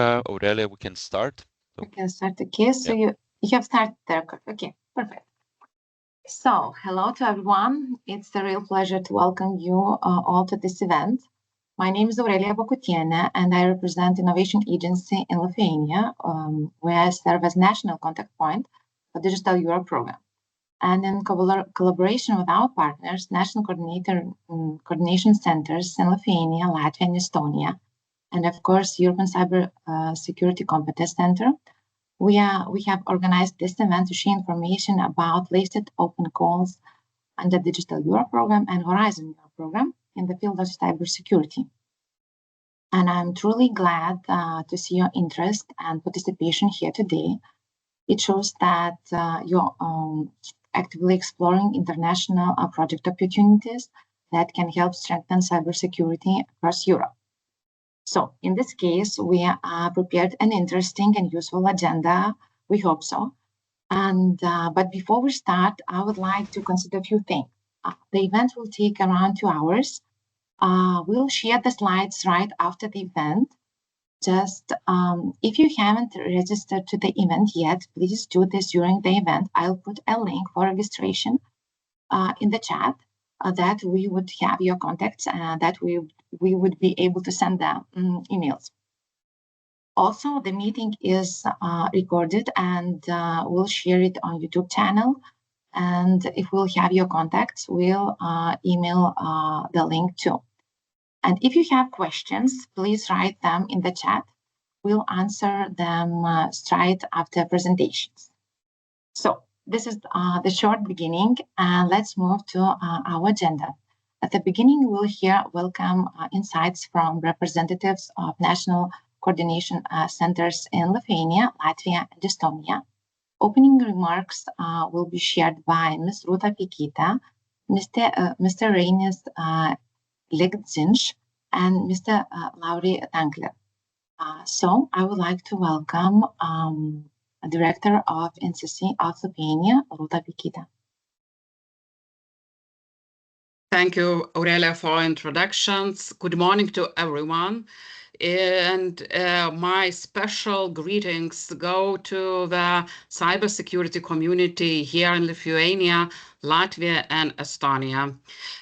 Aurelia, we can start. We can start. Okay, so you have started there. Okay, perfect. So, hello to everyone. It's a real pleasure to welcome you all to this event. My name is Aurelia Bakutiene, and I represent Innovation Agency in Lithuania, where I serve as national contact point for Digital Europe program. And in collaboration with our partners, national coordination centers in Lithuania, Latvia, and Estonia, and of course, European Cybersecurity Competence Centre, we have organized this event to share information about listed open calls under Digital Europe program and Horizon Europe program in the field of cybersecurity. And I'm truly glad to see your interest and participation here today. It shows that you're actively exploring international project opportunities that can help strengthen cybersecurity across Europe. So in this case, we prepared an interesting and useful agenda. We hope so. And but before we start, I would like to consider a few things. The event will take around 2 hours. We'll share the slides right after the event. Just if you haven't registered to the event yet, please do this during the event. I'll put a link for registration in the chat that we would have your contacts and that we would be able to send them emails. Also, the meeting is recorded and we'll share it on YouTube channel. And if we'll have your contacts, we'll email the link too. And if you have questions, please write them in the chat. We'll answer them straight after presentations. So this is the short beginning, and let's move to our agenda. At the beginning, we'll hear welcome insights from representatives of national coordination centers in Lithuania, Latvia, and Estonia. Opening remarks will be shared by Ms. Rūta Pikita, Mr. Reinis Legdzinš, and Mr. Lauri Tankler. So I would like to welcome Director of NCC of Lithuania, Rūta Pikita. Thank you, Aurelia, for introductions. Good morning to everyone. And my special greetings go to the cybersecurity community here in Lithuania, Latvia, and Estonia.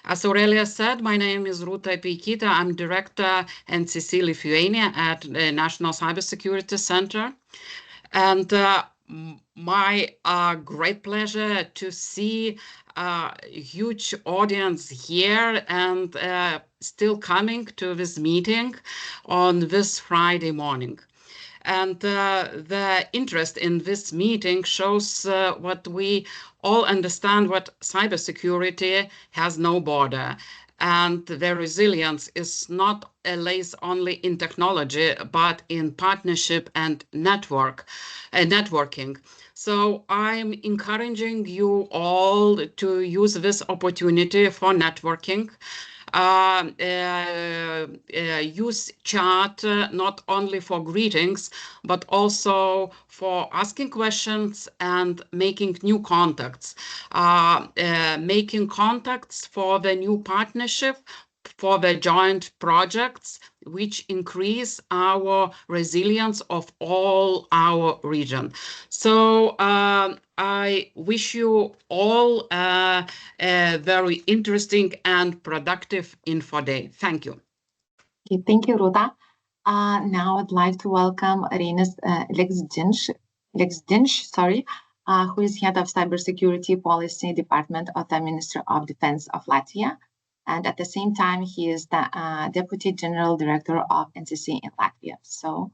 As Aurelia said, my name is Rūta Pikita. I'm Director NCC Lithuania at the National Cybersecurity Centre. And my great pleasure to see a huge audience here and still coming to this meeting on this Friday morning. And the interest in this meeting shows what we all understand, what cybersecurity has no border. And the resilience is not lays only in technology, but in partnership and networking. So I'm encouraging you all to use this opportunity for networking. Use chat not only for greetings, but also for asking questions and making new contacts. Making contacts for the new partnership, for the joint projects, which increase our resilience of all our region. So I wish you all a very interesting and productive info day. Thank you. Okay, thank you, Rūta. Now I'd like to welcome Reinis Legdzinš, who is Head of Cybersecurity Policy Department of the Ministry of Defense of Latvia. And at the same time, he is the Deputy General Director of NCC in Latvia. So,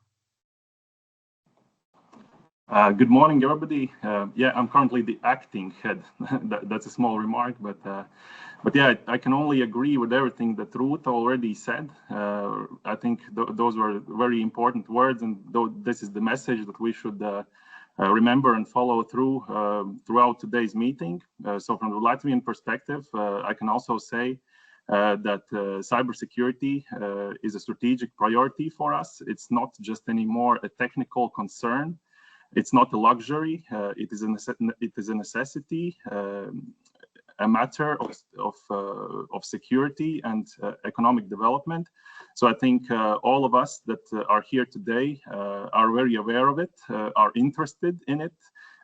good morning, everybody. Yeah, I'm currently the acting head. That's a small remark, but yeah, I can only agree with everything that Rūta already said. I think those were very important words, and this is the message that we should remember and follow through throughout today's meeting. So, from the Latvian perspective, I can also say that cybersecurity is a strategic priority for us. It's not just anymore a technical concern. It's not a luxury. It is a necessity. a matter of security and economic development. So I think all of us that are here today are very aware of it, are interested in it,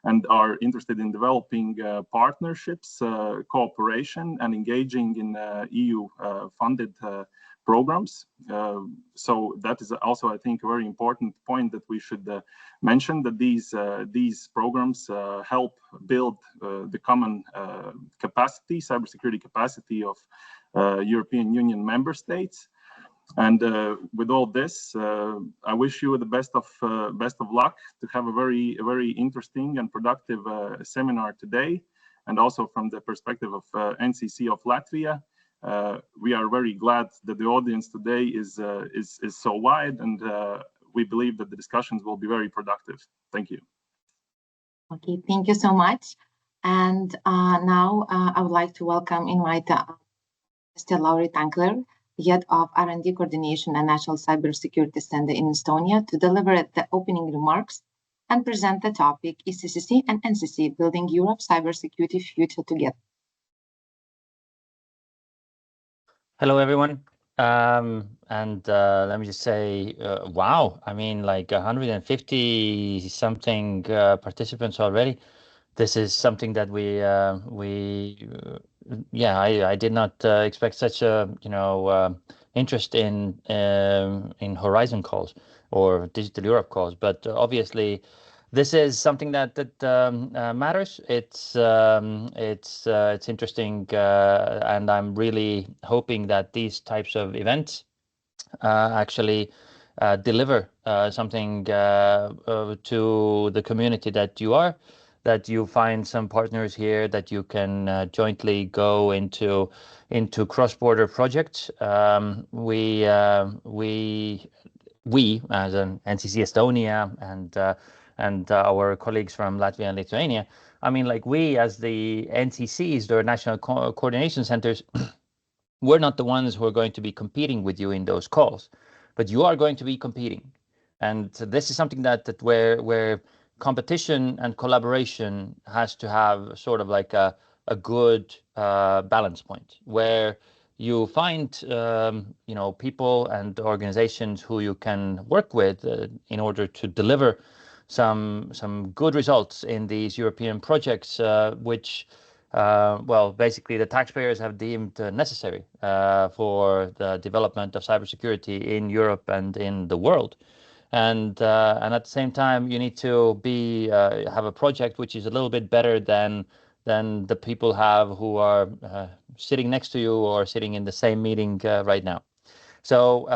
and are interested in developing partnerships, cooperation, and engaging in EU-funded programs. So that is also, I think, a very important point that we should mention, that these programs help build the common capacity, cybersecurity capacity of European Union member states. And with all this, I wish you the best of luck to have a very interesting and productive seminar today. And also from the perspective of NCC of Latvia, we are very glad that the audience today is so wide, and we believe that the discussions will be very productive. Thank you. Okay, thank you so much. And now I would like to invite Mr. Lauri Tankler, Head of R&D Coordination and National Cybersecurity Centre in Estonia, to deliver the opening remarks and present the topic ECCC and NCC, Building Europe's Cybersecurity Future Together. Hello, everyone. Let me just say, wow, I mean, like 150 something participants already. This is something that I did not expect such a interest in Horizon calls or Digital Europe calls, but obviously this is something that matters. It's interesting, and I'm really hoping that these types of events actually deliver something to the community that you are, that you find some partners here, that you can jointly go into cross-border projects. We as an NCC Estonia and our colleagues from Latvia and Lithuania, I mean, like we as the NCCs, the National Coordination Centers, we're not the ones who are going to be competing with you in those calls, but you are going to be competing. And this is something that where competition and collaboration has to have sort of like a good balance point, where you find people and organizations who you can work with in order to deliver some good results in these European projects, which basically the taxpayers have deemed necessary for the development of cybersecurity in Europe and in the world. And at the same time, you need to have a project which is a little bit better than the people have who are sitting next to you or sitting in the same meeting right now. So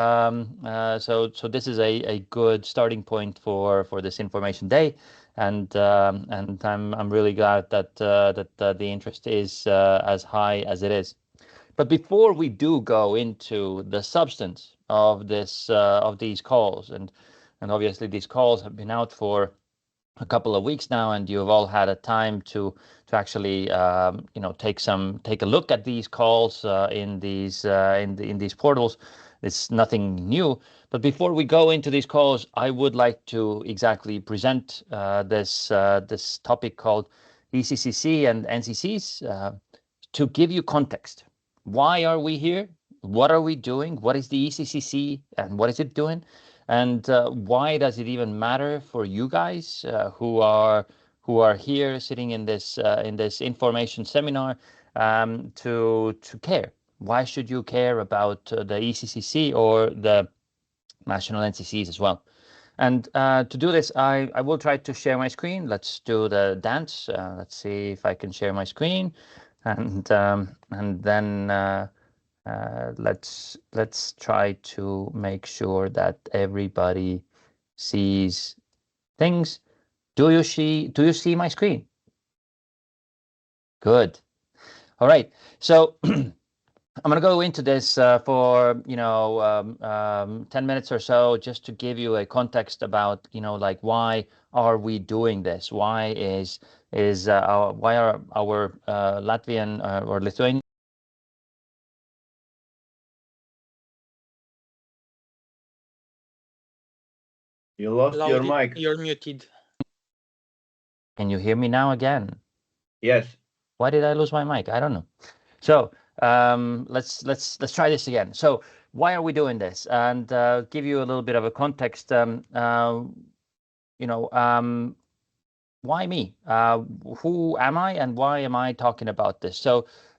this is a good starting point for this information day, and I'm really glad that the interest is as high as it is. But before we do go into the substance of these calls, and obviously these calls have been out for a couple of weeks now, and you have all had a time to actually take a look at these calls in these portals. It's nothing new. But before we go into these calls, I would like to exactly present this topic called ECCC and NCCs to give you context. Why are we here? What are we doing? What is the ECCC and what is it doing? And why does it even matter for you guys who are here sitting in this information seminar to care? Why should you care about the ECCC or the national NCCs as well? And to do this, I will try to share my screen. Let's do the dance. Let's see if I can share my screen, and then let's try to make sure that everybody sees things. Do you see my screen? Good. All right. So I'm going to go into this for 10 minutes or so, just to give you a context about like why are we doing this? Why why are our Latvian or Lithuanian? You lost your mic. You're muted. Can you hear me now again? Yes. Why did I lose my mic? I don't know. So let's try this again. So why are we doing this? And give you a little bit of a context. Why me? Who am I, and why am I talking about this?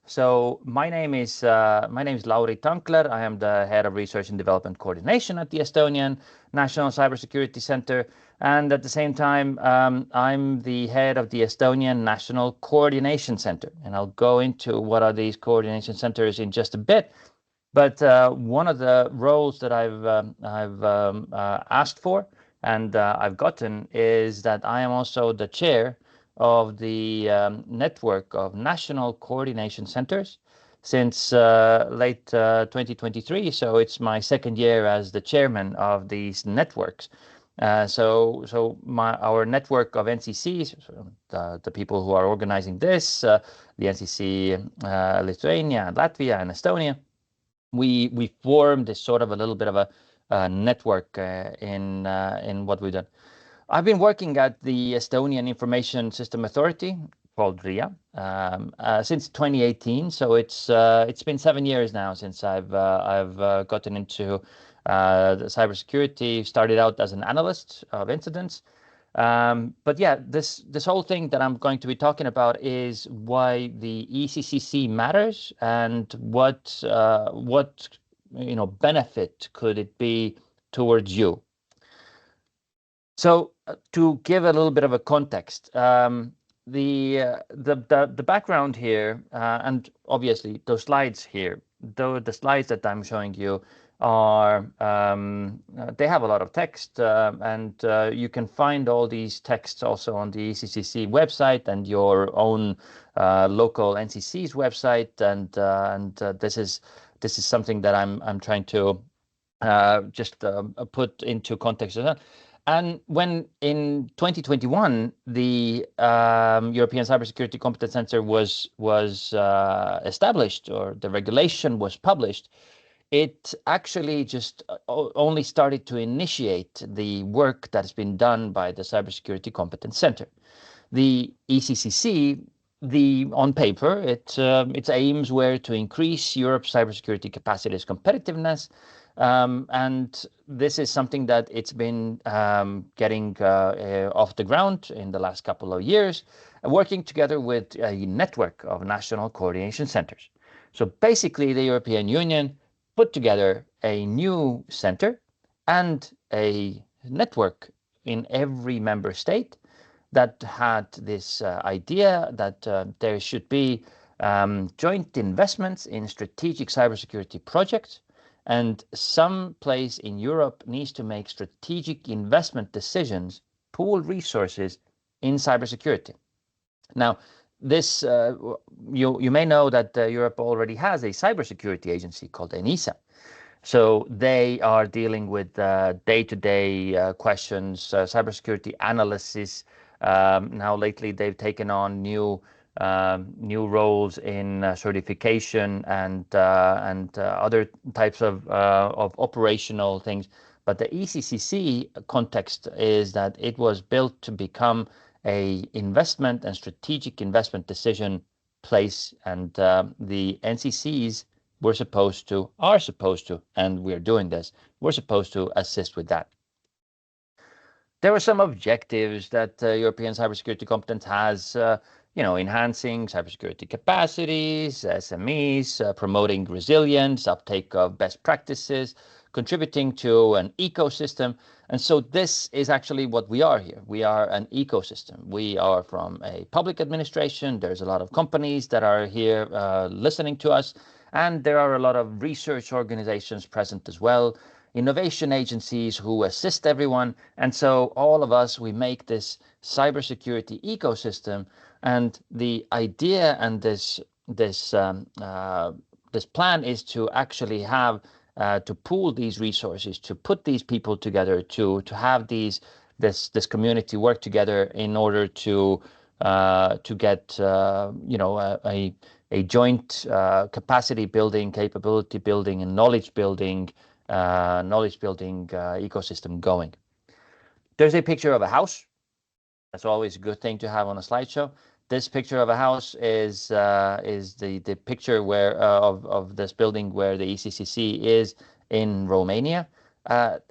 So my name is Lauri Tankler. I am the head of research and development coordination at the Estonian National Cybersecurity Centre, and at the same time, I'm the head of the Estonian National Coordination Centre. And I'll go into what are these coordination centres in just a bit. But one of the roles that I've asked for and I've gotten is that I am also the chair of the network of national coordination centers since late 2023. So it's my second year as the chairman of these networks. So our network of NCCs, the people who are organizing this, the NCC Lithuania and Latvia and Estonia, we formed this sort of a little bit of a network in what we've done. I've been working at the Estonian Information System Authority, called RIA, since 2018. So it's been 7 years now since I've gotten into the cybersecurity. Started out as an analyst of incidents. But yeah, this whole thing that I'm going to be talking about is why the ECCC matters and what benefit could it be towards you. So to give a little bit of a context, the background here, and obviously those slides here, the slides that I'm showing you are they have a lot of text, and you can find all these texts also on the ECCC website and your own local NCC's website, and this is something that I'm trying to just put into context as well. And when in 2021 the European Cybersecurity Competence Centre was established, or the regulation was published, it actually just only started to initiate the work that has been done by the Cybersecurity Competence Centre. The ECCC, on paper, its aims were to increase Europe's cybersecurity capacities competitiveness, and this is something that it's been getting off the ground in the last couple of years, working together with a network of national coordination centers. So basically, the European Union put together a new center and a network in every member state that had this idea that there should be joint investments in strategic cybersecurity projects, and some place in Europe needs to make strategic investment decisions, pool resources in cybersecurity. Now, this you may know that Europe already has a cybersecurity agency called ENISA. So they are dealing with day-to-day questions, cybersecurity analysis. Now lately they've taken on new roles in certification and other types of operational things. But the ECCC context is that it was built to become a investment and strategic investment decision place, and the NCCs are supposed to, and we're doing this, we're supposed to assist with that. There are some objectives that European Cybersecurity Competence has, enhancing cybersecurity capacities, SMEs, promoting resilience, uptake of best practices, contributing to an ecosystem. And so this is actually what we are here. We are an ecosystem. We are from a public administration. There's a lot of companies that are here listening to us. And there are a lot of research organizations present as well, innovation agencies who assist everyone. And so all of us, we make this cybersecurity ecosystem. And the idea and this plan is to actually have to pool these resources, to put these people together, to have this community work together in order to get a joint capacity building, capability building, and knowledge building ecosystem going. There's a picture of a house. That's always a good thing to have on a slideshow. This picture of a house is the picture where of this building where the ECCC is in Romania.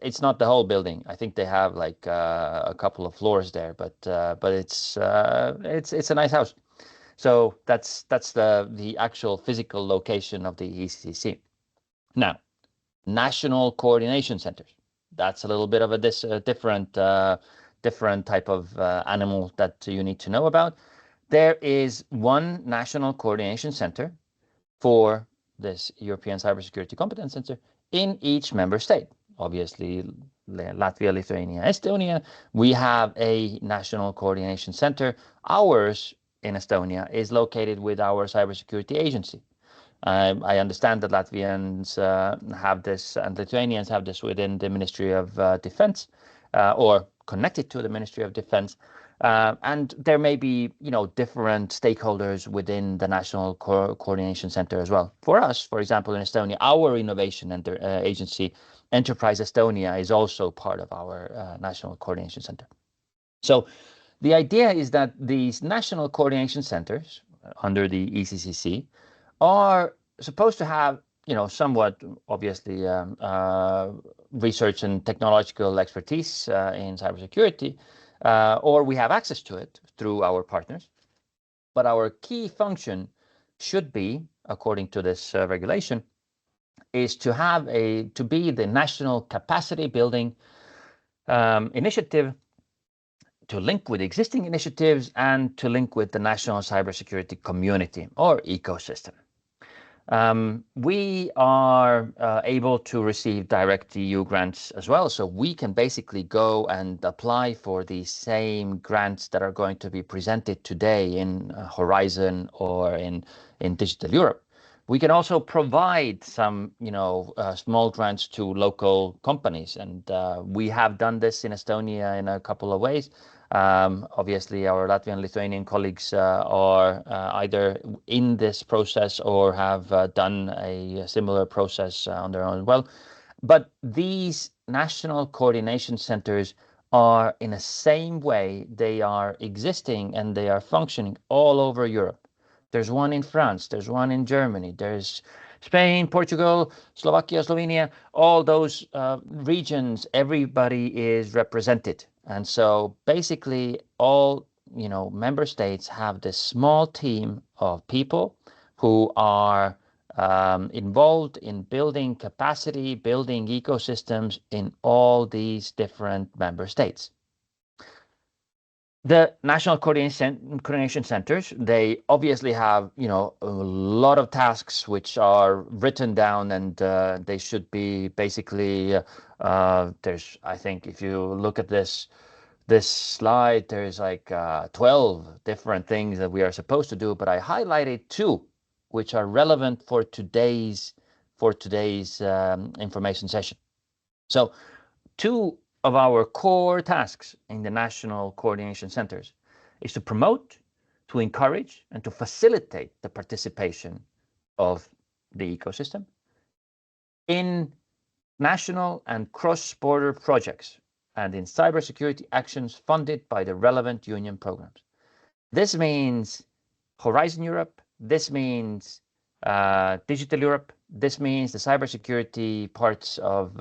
It's not the whole building. I think they have like a couple of floors there, but it's a nice house. So that's the actual physical location of the ECCC. Now, national coordination centers. That's a little bit of a different type of animal that you need to know about. There is one national coordination center for this European Cybersecurity Competence Centre in each member state. Obviously, Latvia, Lithuania, Estonia, we have a national coordination center. Ours in Estonia is located with our cybersecurity agency. I understand that Latvians have this and Lithuanians have this within the Ministry of Defense or connected to the Ministry of Defense. And there may be, different stakeholders within the National Coordination Center as well. For us, for example, in Estonia, our innovation agency, Enterprise Estonia, is also part of our National Coordination Center. So the idea is that these national coordination centers under the ECCC are supposed to have, somewhat obviously research and technological expertise in cybersecurity, or we have access to it through our partners. But our key function should be, according to this regulation, is to be the national capacity building initiative, to link with existing initiatives and to link with the national cybersecurity community or ecosystem. We are able to receive direct EU grants as well, so we can basically go and apply for the same grants that are going to be presented today in Horizon or in Digital Europe. We can also provide some, small grants to local companies, and we have done this in Estonia in a couple of ways. Obviously, our Latvian and Lithuanian colleagues are either in this process or have done a similar process on their own as well. But these national coordination centers are in the same way, they are existing and they are functioning all over Europe. There's one in France, there's one in Germany, there's Spain, Portugal, Slovakia, Slovenia, all those regions, everybody is represented. And so basically all, member states have this small team of people who are involved in building capacity, building ecosystems in all these different member states. The national coordination centers, they obviously have, a lot of tasks which are written down, and they should be basically, I think if you look at this slide, there's like 12 different things that we are supposed to do, but I highlighted 2 which are relevant for today's information session. So 2 of our core tasks in the national coordination centers is to promote, to encourage, and to facilitate the participation of the ecosystem in national and cross-border projects and in cybersecurity actions funded by the relevant union programs. This means Horizon Europe, this means Digital Europe, this means the cybersecurity parts of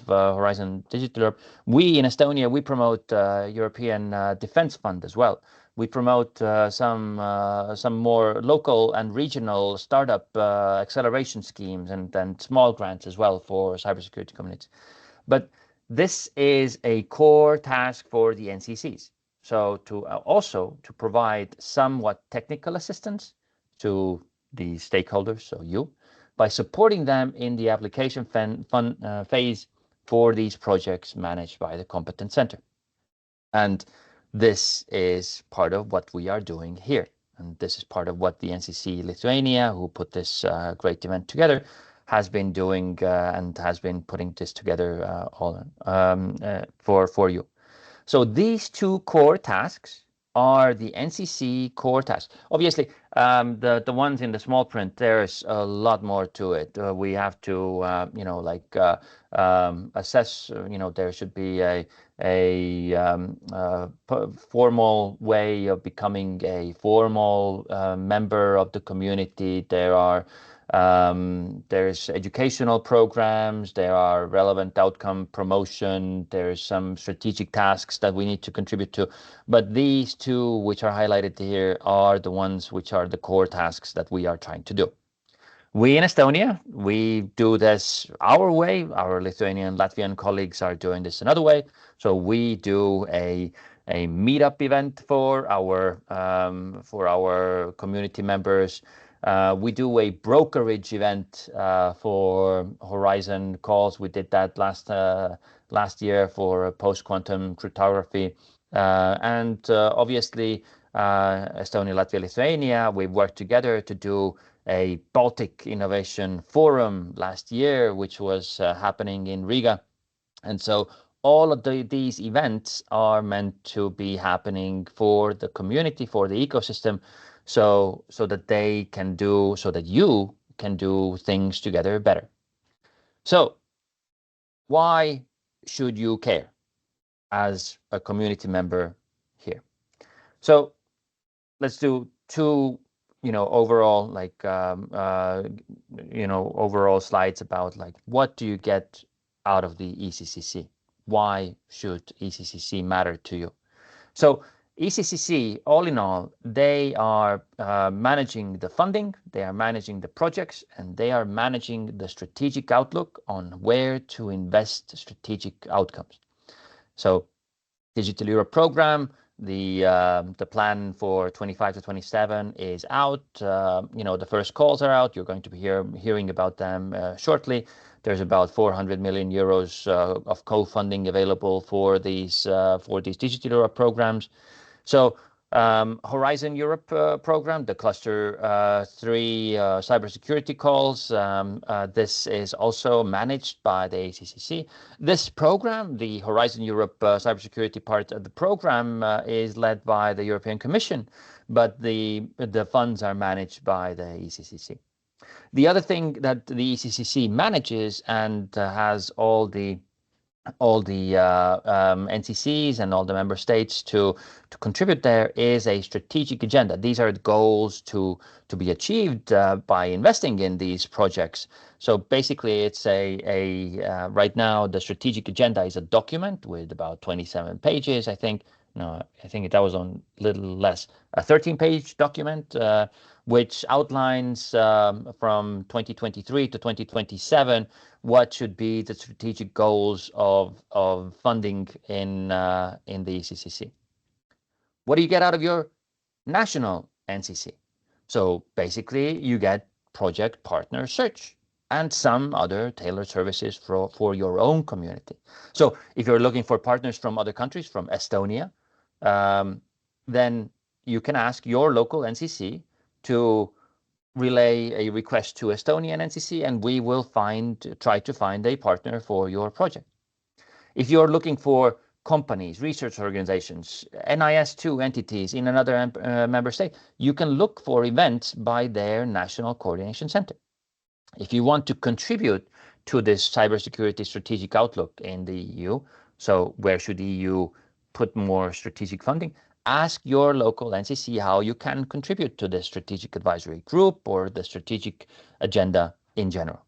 Horizon Digital Europe. We in Estonia, we promote European Defense Fund as well. We promote some more local and regional startup acceleration schemes and small grants as well for cybersecurity communities. But this is a core task for the NCCs. So to provide somewhat technical assistance to the stakeholders, so you, by supporting them in the application phase for these projects managed by the Competence Centre. And this is part of what we are doing here. And this is part of what the NCC Lithuania, who put this great event together, has been doing and has been putting this together for you. So these 2 core tasks are the NCC core tasks. Obviously, the ones in the small print, there's a lot more to it. We have to, assess, there should be formal way of becoming a formal member of the community. There's educational programs, there are relevant outcome promotion, there's some strategic tasks that we need to contribute to. But these two, which are highlighted here, are the ones which are the core tasks that we are trying to do. We in Estonia, we do this our way. Our Lithuanian and Latvian colleagues are doing this another way. So we do a meetup event for our community members. We do a brokerage event for Horizon calls. We did that last year for post-quantum cryptography. Obviously, Estonia, Latvia, Lithuania, we worked together to do a Baltic Innovation Forum last year, which was happening in Riga. And so all of these events are meant to be happening for the community, for the ecosystem, so that you can do things together better. So why should you care as a community member here? So let's do two overall overall slides about what do you get out of the ECCC? Why should ECCC matter to you? So ECCC, all in all, they are managing the funding, they are managing the projects, and they are managing the strategic outlook on where to invest strategic outcomes. So Digital Europe program, the plan for 25 to 27 is out. The first calls are out. You're going to be hearing about them shortly. There's about 400 million euros of co-funding available for these Digital Europe programs. So Horizon Europe program, the cluster 3 cybersecurity calls. This is also managed by the ECCC. This program, the Horizon Europe cybersecurity part of the program, is led by the European Commission, but the funds are managed by the ECCC. The other thing that the ECCC manages and has all the NCCs and all the member states to contribute there is a strategic agenda. These are the goals to be achieved by investing in these projects. So basically, it's right now the strategic agenda is a document with about 27 pages, I think. No, I think that was on little less, a 13-page document, which outlines from 2023 to 2027 what should be the strategic goals of funding in the ECCC. What do you get out of your national NCC? So basically, you get project partner search and some other tailored services for your own community. So if you're looking for partners from other countries, from Estonia, then you can ask your local NCC to relay a request to Estonian NCC, and we will try to find a partner for your project. If you're looking for companies, research organizations, NIS2 entities in another member state, you can look for events by their National Coordination Center. If you want to contribute to this cybersecurity strategic outlook in the EU, so where should the EU put more strategic funding? Ask your local NCC how you can contribute to the strategic advisory group or the strategic agenda in general.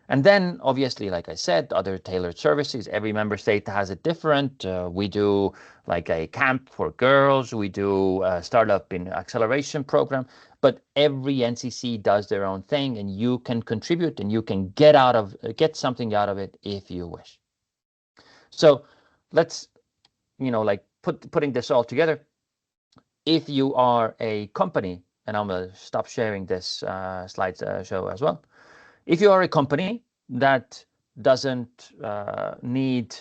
And then, obviously, like I said, other tailored services. Every member state has a different. We do like a camp for girls. We do a startup in acceleration program. But every NCC does their own thing, and you can contribute and you can get something out of it if you wish. So let's, putting this all together. If you are a company, and I'm going to stop sharing this slideshow as well. If you are a company that doesn't need,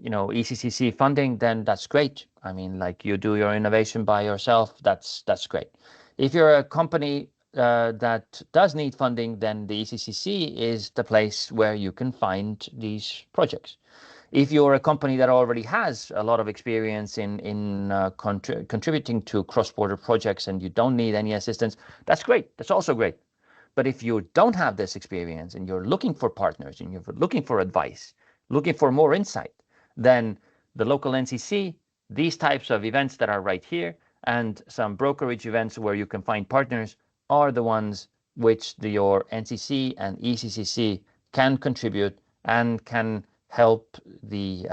ECCC funding, then that's great. I mean, you do your innovation by yourself, that's great. If you're a company that does need funding, then the ECCC is the place where you can find these projects. If you're a company that already has a lot of experience in contributing to cross-border projects and you don't need any assistance, that's great. That's also great. But if you don't have this experience and you're looking for partners and you're looking for advice, looking for more insight, then the local NCC, these types of events that are right here, and some brokerage events where you can find partners are the ones which your NCC and ECCC can contribute and can help the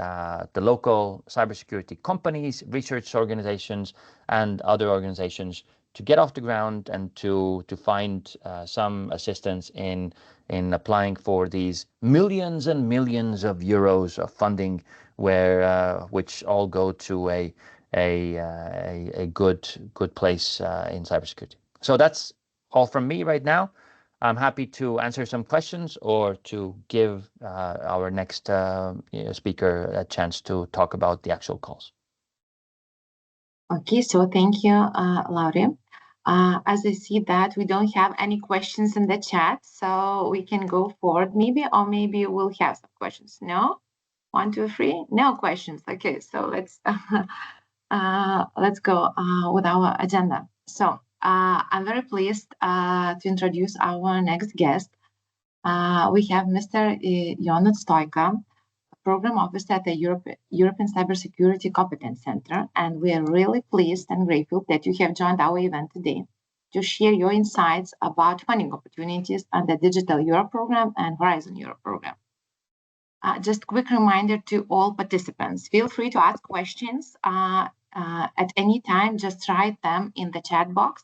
local cybersecurity companies, research organizations, and other organizations to get off the ground and to find some assistance in applying for these millions and millions of euros of funding, which all go to a good place in cybersecurity. So that's all from me right now. I'm happy to answer some questions or to give our next speaker a chance to talk about the actual calls. Okay, so thank you, Lauri. As I see that we don't have any questions in the chat, so we can go forward maybe, or maybe we'll have some questions. No? 1, 2, 3? No questions. Okay, so let's go with our agenda. So I'm very pleased to introduce our next guest. We have Mr. Jonut Stoica, Program Officer at the European Cybersecurity Competence Centre, and we are really pleased and grateful that you have joined our event today to share your insights about funding opportunities under Digital Europe program and Horizon Europe program. Just quick reminder to all participants, feel free to ask questions at any time. Just write them in the chat box,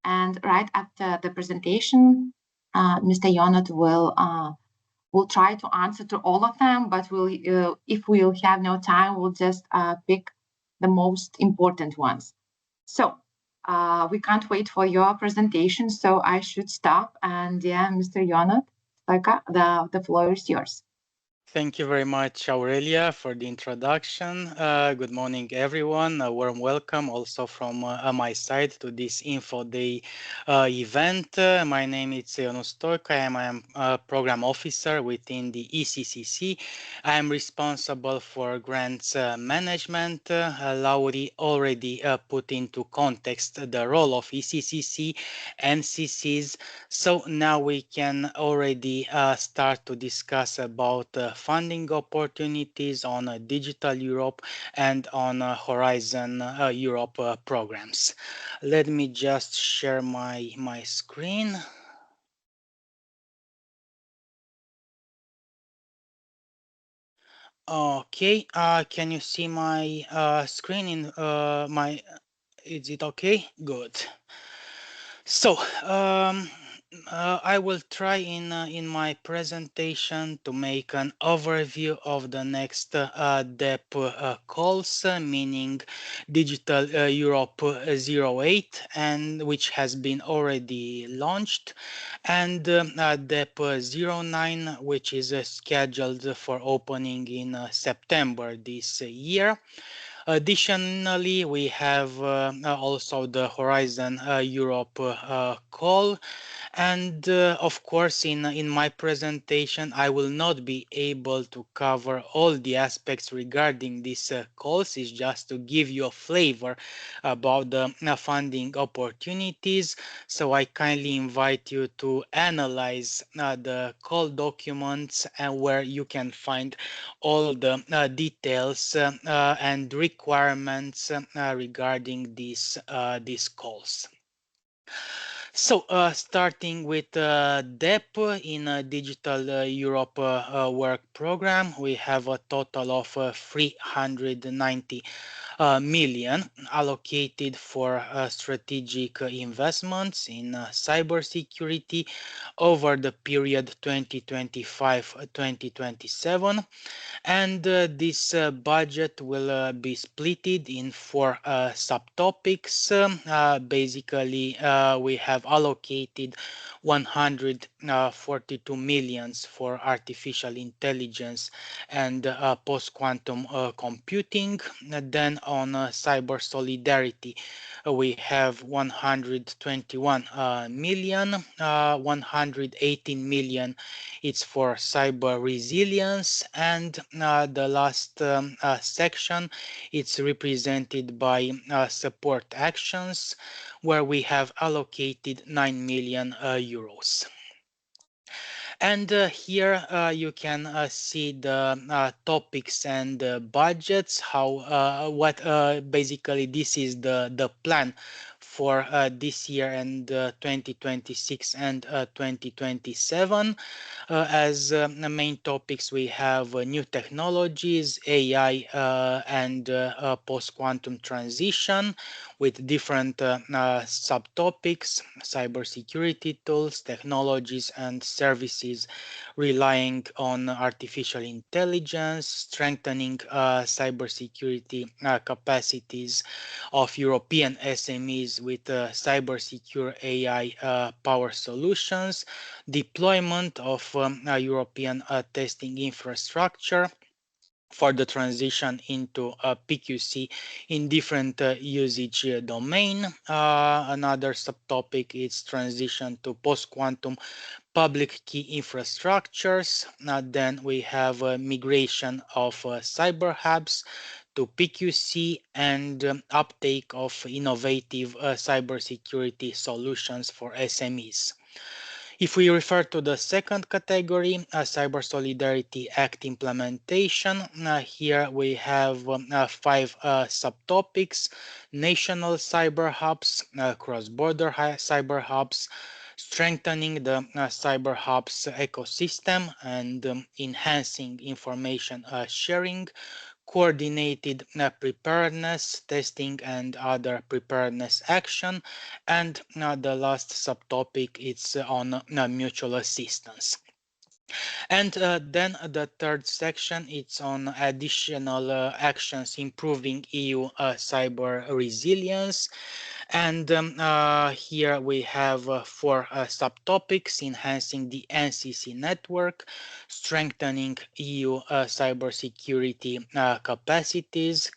and right after the presentation, Mr. Jonut will try to answer to all of them, but if we'll have no time, we'll just pick the most important ones. So we can't wait for your presentation, so I should stop. And yeah, Mr. Jonut Stoica, the floor is yours. Thank you very much, Aurelia, for the introduction. Good morning, everyone. A warm welcome also from my side to this Info Day event. My name is Jonut Stoica. I am a program officer within the ECCC. I am responsible for grants management. Lauri already put into context the role of ECCC, NCCs. So now we can already start to discuss about funding opportunities on Digital Europe and on Horizon Europe programs. Let me just share my screen. Okay, can you see my screen in my, is it okay? Good. So, I will try in my presentation to make an overview of the next DEP calls, meaning Digital Europe 08, and which has been already launched, and DEP 09, which is scheduled for opening in September this year. Additionally, we have also the Horizon Europe call. And of course, in my presentation, I will not be able to cover all the aspects regarding these calls. It's just to give you a flavor about the funding opportunities. So I kindly invite you to analyze the call documents and where you can find all the details and requirements regarding these calls. So, starting with DEP in Digital Europe work program, we have a total of 390 million allocated for strategic investments in cybersecurity over the period 2025-2027. And this budget will be splitted in 4 subtopics. Basically, we have allocated 142 millions for artificial intelligence and post-quantum computing. Then on cyber solidarity, we have 121 million, 118 million it's for cyber resilience, and the last section, it's represented by support actions, where we have allocated 9 million euros. And here you can see the topics and budgets, how what basically this is the plan for this year and 2026 and 2027. As the main topics, we have new technologies, AI, and post-quantum transition, with different subtopics: cybersecurity tools, technologies, and services relying on artificial intelligence, strengthening cybersecurity capacities of European SMEs with cybersecure AI power solutions, deployment of European testing infrastructure for the transition into PQC in different usage domain. Another subtopic is transition to post-quantum public key infrastructures. Then we have migration of cyber hubs to PQC and uptake of innovative cybersecurity solutions for SMEs. If we refer to the second category, Cyber Solidarity Act implementation, here we have 5 subtopics: national cyber hubs, cross-border cyber hubs, strengthening the cyber hubs ecosystem and enhancing information sharing, coordinated preparedness, testing, and other preparedness action. And the last subtopic is on mutual assistance. And then the third section, it's on additional actions improving EU cyber resilience. And here we have 4 subtopics: enhancing the NCC network, strengthening EU cybersecurity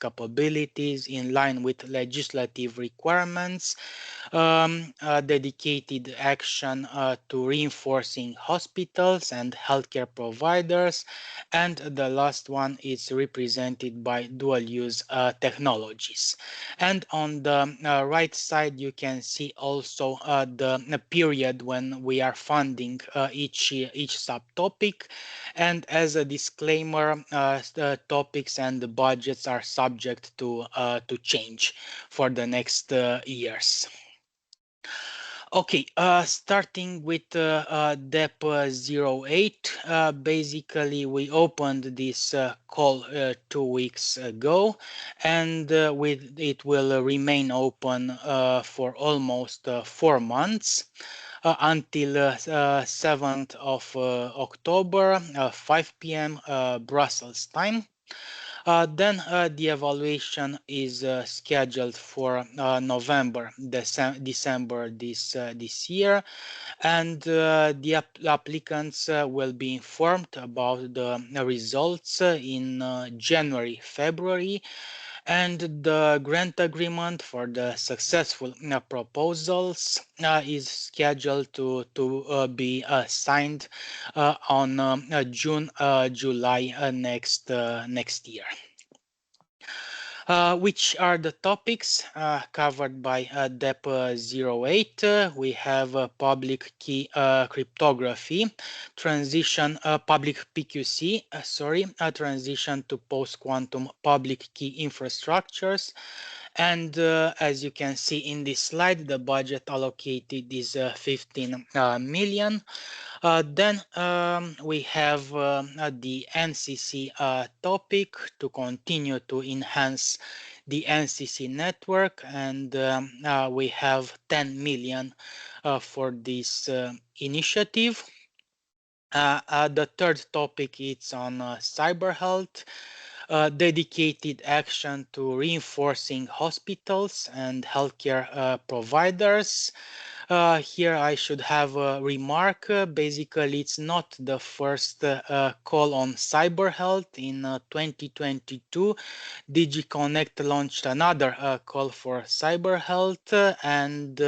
capabilities in line with legislative requirements, dedicated action to reinforcing hospitals and healthcare providers, and the last one is represented by dual-use technologies. And on the right side, you can see also the period when we are funding each subtopic. And as a disclaimer, the topics and the budgets are subject to change for the next years. Okay, starting with DEP 08, basically we opened this call 2 weeks ago, and it will remain open for almost 4 months. Until 7th of October, 5 p.m. Brussels time. Then the evaluation is scheduled for November, December this year, and the applicants will be informed about the results in January, February. And the grant agreement for the successful proposals is scheduled to be signed on June, July next year. Which are the topics covered by DEP 08? We have public key cryptography, transition public PQC, transition to post-quantum public key infrastructures. And as you can see in this slide, the budget allocated is 15 million. Then we have the NCC topic to continue to enhance the NCC network, and we have 10 million for this initiative. The third topic is on cyber health. Dedicated action to reinforcing hospitals and healthcare providers. Here I should have a remark. Basically, it's not the first call on cyber health. In 2022, DG Connect launched another call for cyber health, and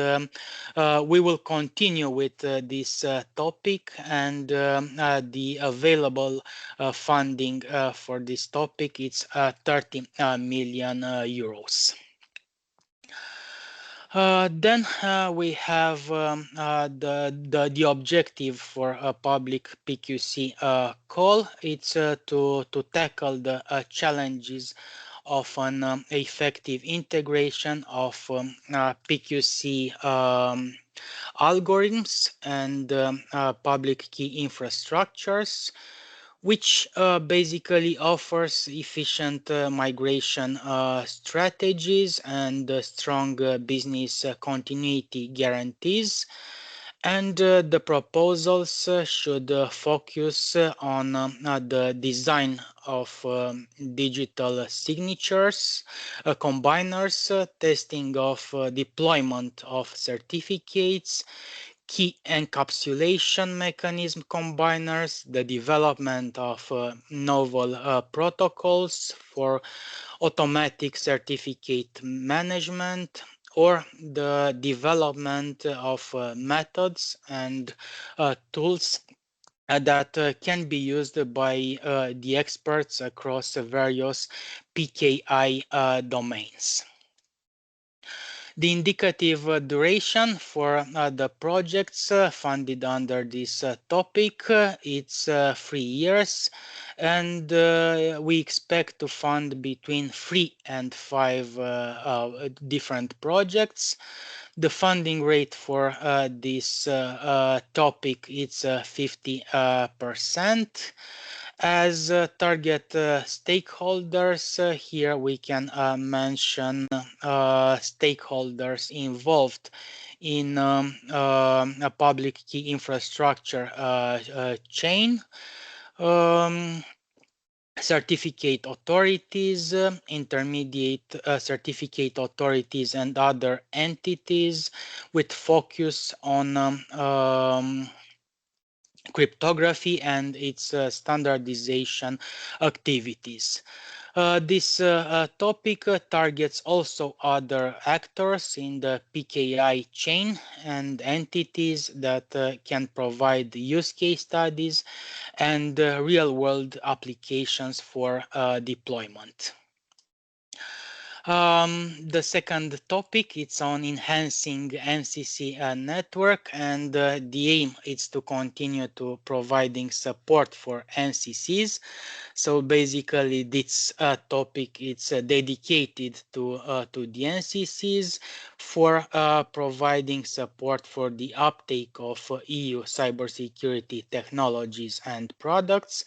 we will continue with this topic, and the available funding for this topic is 30 million euros. Then we have the objective for a public PQC call. It's to tackle the challenges of an effective integration of PQC algorithms and public key infrastructures, which basically offers efficient migration strategies and strong business continuity guarantees. And the proposals should focus on the design of digital signatures, combiners, testing of deployment of certificates, key encapsulation mechanism combiners, the development of novel protocols for automatic certificate management, or the development of methods and tools that can be used by the experts across various PKI domains. The indicative duration for the projects funded under this topic, it's 3 years, and we expect to fund between 3 and 5 different projects. The funding rate for this topic is 50%. As target stakeholders, here we can mention stakeholders involved in a public key infrastructure chain, certificate authorities, intermediate certificate authorities, and other entities with focus on cryptography and its standardization activities. This topic targets also other actors in the PKI chain and entities that can provide use case studies and real-world applications for deployment. The second topic, it's on enhancing NCC network, and the aim is to continue to providing support for NCCs. So basically this topic it's dedicated to the NCCs for providing support for the uptake of EU cybersecurity technologies and products,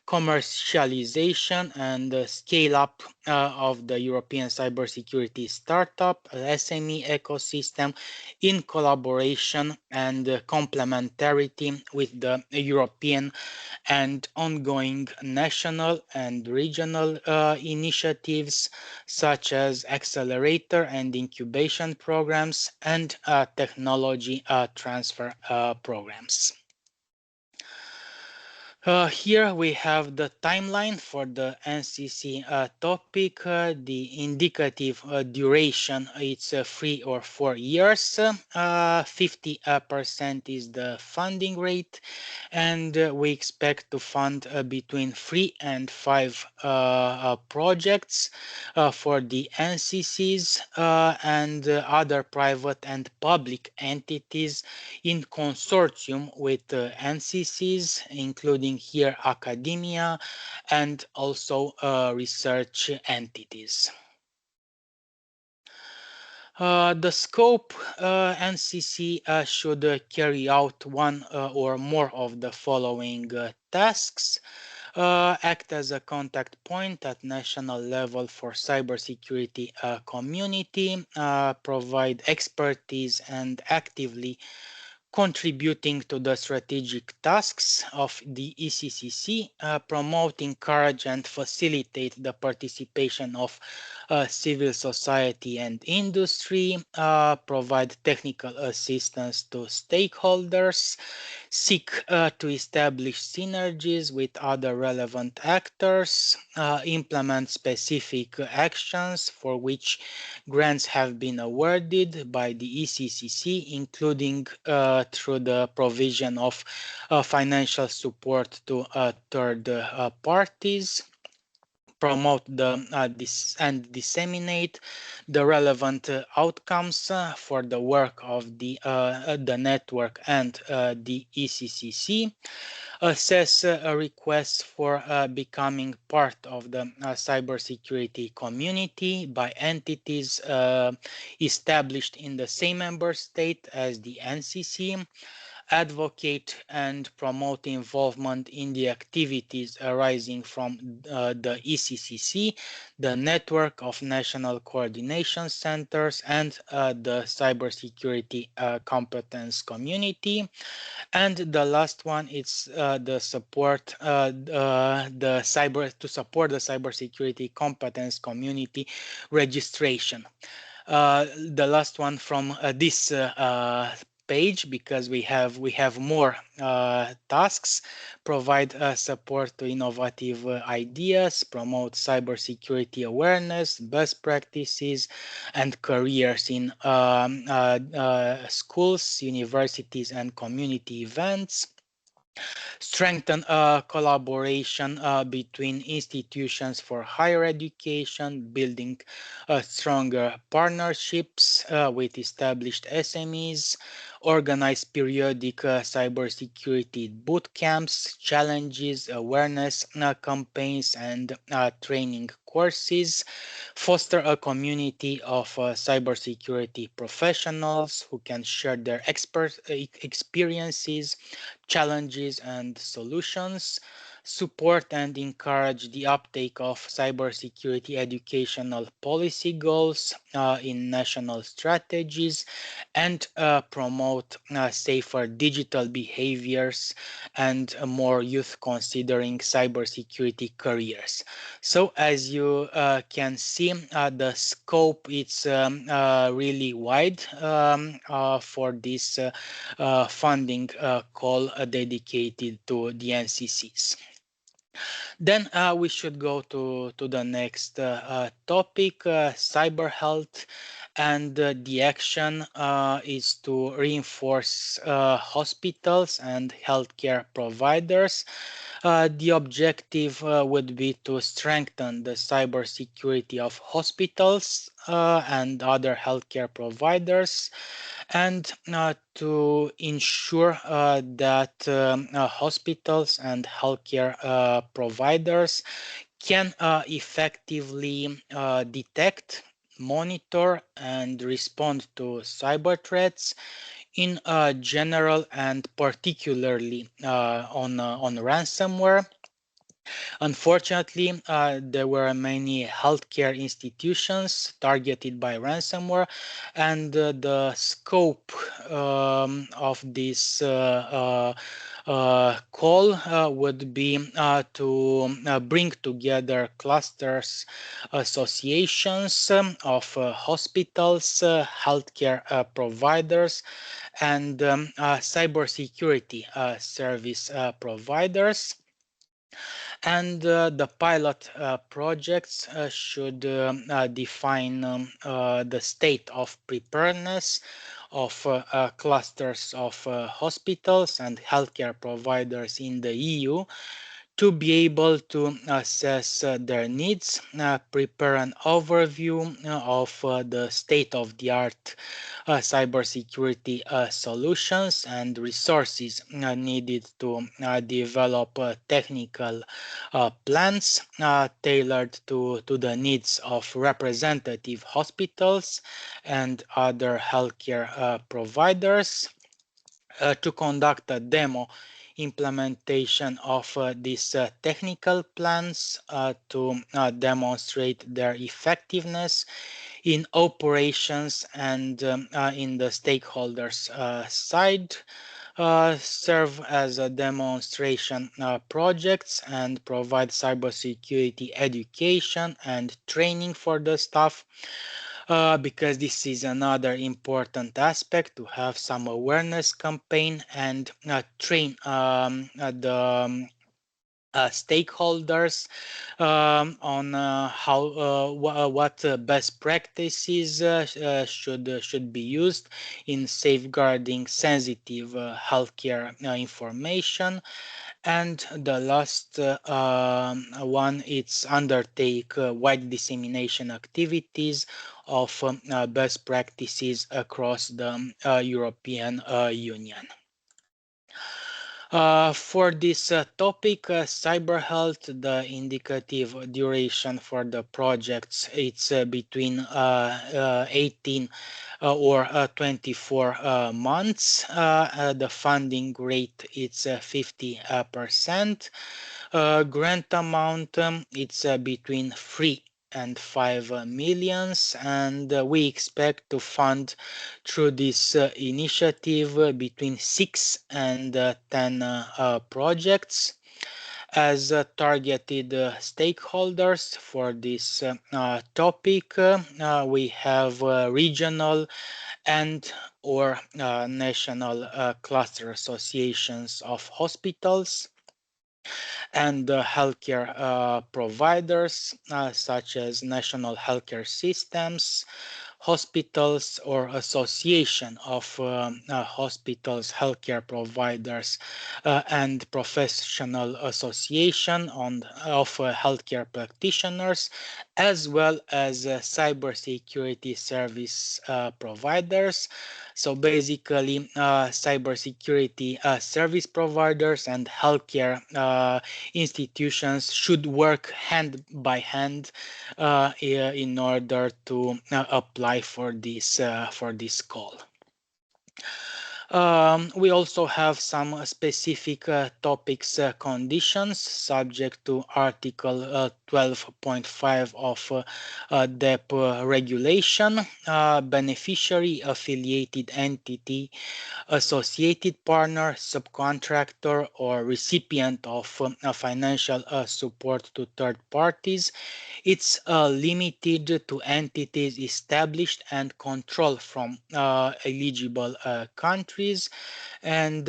commercialization and scale up of the European cybersecurity startup SME ecosystem in collaboration and complementarity with the European and ongoing national and regional initiatives such as accelerator and incubation programs and technology transfer programs. Here we have the timeline for the NCC topic. The indicative duration it's 3 or 4 years. 50% is the funding rate, and we expect to fund between 3 and 5 projects for the NCCs and other private and public entities in consortium with NCCs, including here academia and also research entities. The scope, NCC should carry out one or more of the following tasks. Act as a contact point at national level for cybersecurity community, provide expertise and actively contributing to the strategic tasks of the ECCC, promote, encourage and facilitate the participation of civil society and industry, provide technical assistance to stakeholders, seek to establish synergies with other relevant actors, implement specific actions for which grants have been awarded by the ECCC, including through the provision of financial support to third parties, promote and disseminate the relevant outcomes for the work of the network and the ECCC, assess requests for becoming part of the cybersecurity community by entities established in the same member state as the NCC, advocate and promote involvement in the activities arising from the ECCC, the network of national coordination centers, and the cybersecurity competence community. And the last one is the support to support the cybersecurity competence community registration. The last one from this page, because we have more tasks: provide support to innovative ideas, promote cybersecurity awareness, best practices, and careers in schools, universities, and community events. Strengthen collaboration between institutions for higher education, building stronger partnerships with established SMEs, organize periodic cybersecurity boot camps, challenges, awareness campaigns, and training courses, foster a community of cybersecurity professionals who can share their experiences, challenges, and solutions, support and encourage the uptake of cybersecurity educational policy goals in national strategies, and promote safer digital behaviors and more youth considering cybersecurity careers. So as you can see, the scope is really wide for this funding call dedicated to the NCCs. Then we should go to the next topic, cyber health, and the action is to reinforce hospitals and healthcare providers. The objective would be to strengthen the cybersecurity of hospitals and other healthcare providers, and to ensure that hospitals and healthcare providers can effectively detect, monitor, and respond to cyber threats in general, and particularly on ransomware. Unfortunately, there were many healthcare institutions targeted by ransomware, and the scope of this call would be to bring together clusters, associations of hospitals, healthcare providers, and cybersecurity service providers. And the pilot projects should define the state of preparedness of clusters of hospitals and healthcare providers in the EU, to be able to assess their needs, prepare an overview of the state-of-the-art cybersecurity solutions and resources needed to develop technical plans tailored to the needs of representative hospitals and other healthcare providers, to conduct a demo implementation of these technical plans to demonstrate their effectiveness in operations and in the stakeholders side, serve as a demonstration projects and provide cybersecurity education and training for the staff. Because this is another important aspect, to have some awareness campaign and train the stakeholders on what best practices should be used in safeguarding sensitive healthcare information. And the last one, it's undertake wide dissemination activities of best practices across the European Union. For this topic, cyber health, the indicative duration for the projects, it's between 18 or 24 months. The funding rate, it's 50%. Grant amount, it's between 3 and 5 millions, and we expect to fund through this initiative between 6 and 10 projects. As targeted stakeholders for this topic, we have regional and or national cluster associations of hospitals and healthcare providers such as national healthcare systems, hospitals, or association of hospitals, healthcare providers, and professional association of healthcare practitioners, as well as cybersecurity service providers. So basically, cybersecurity service providers and healthcare institutions should work hand by hand in order to apply for this call. We also have some specific topics conditions subject to Article 12.5 of DEP regulation. Beneficiary, affiliated entity, associated partner, subcontractor, or recipient of financial support to third parties. It's limited to entities established and controlled from eligible countries, and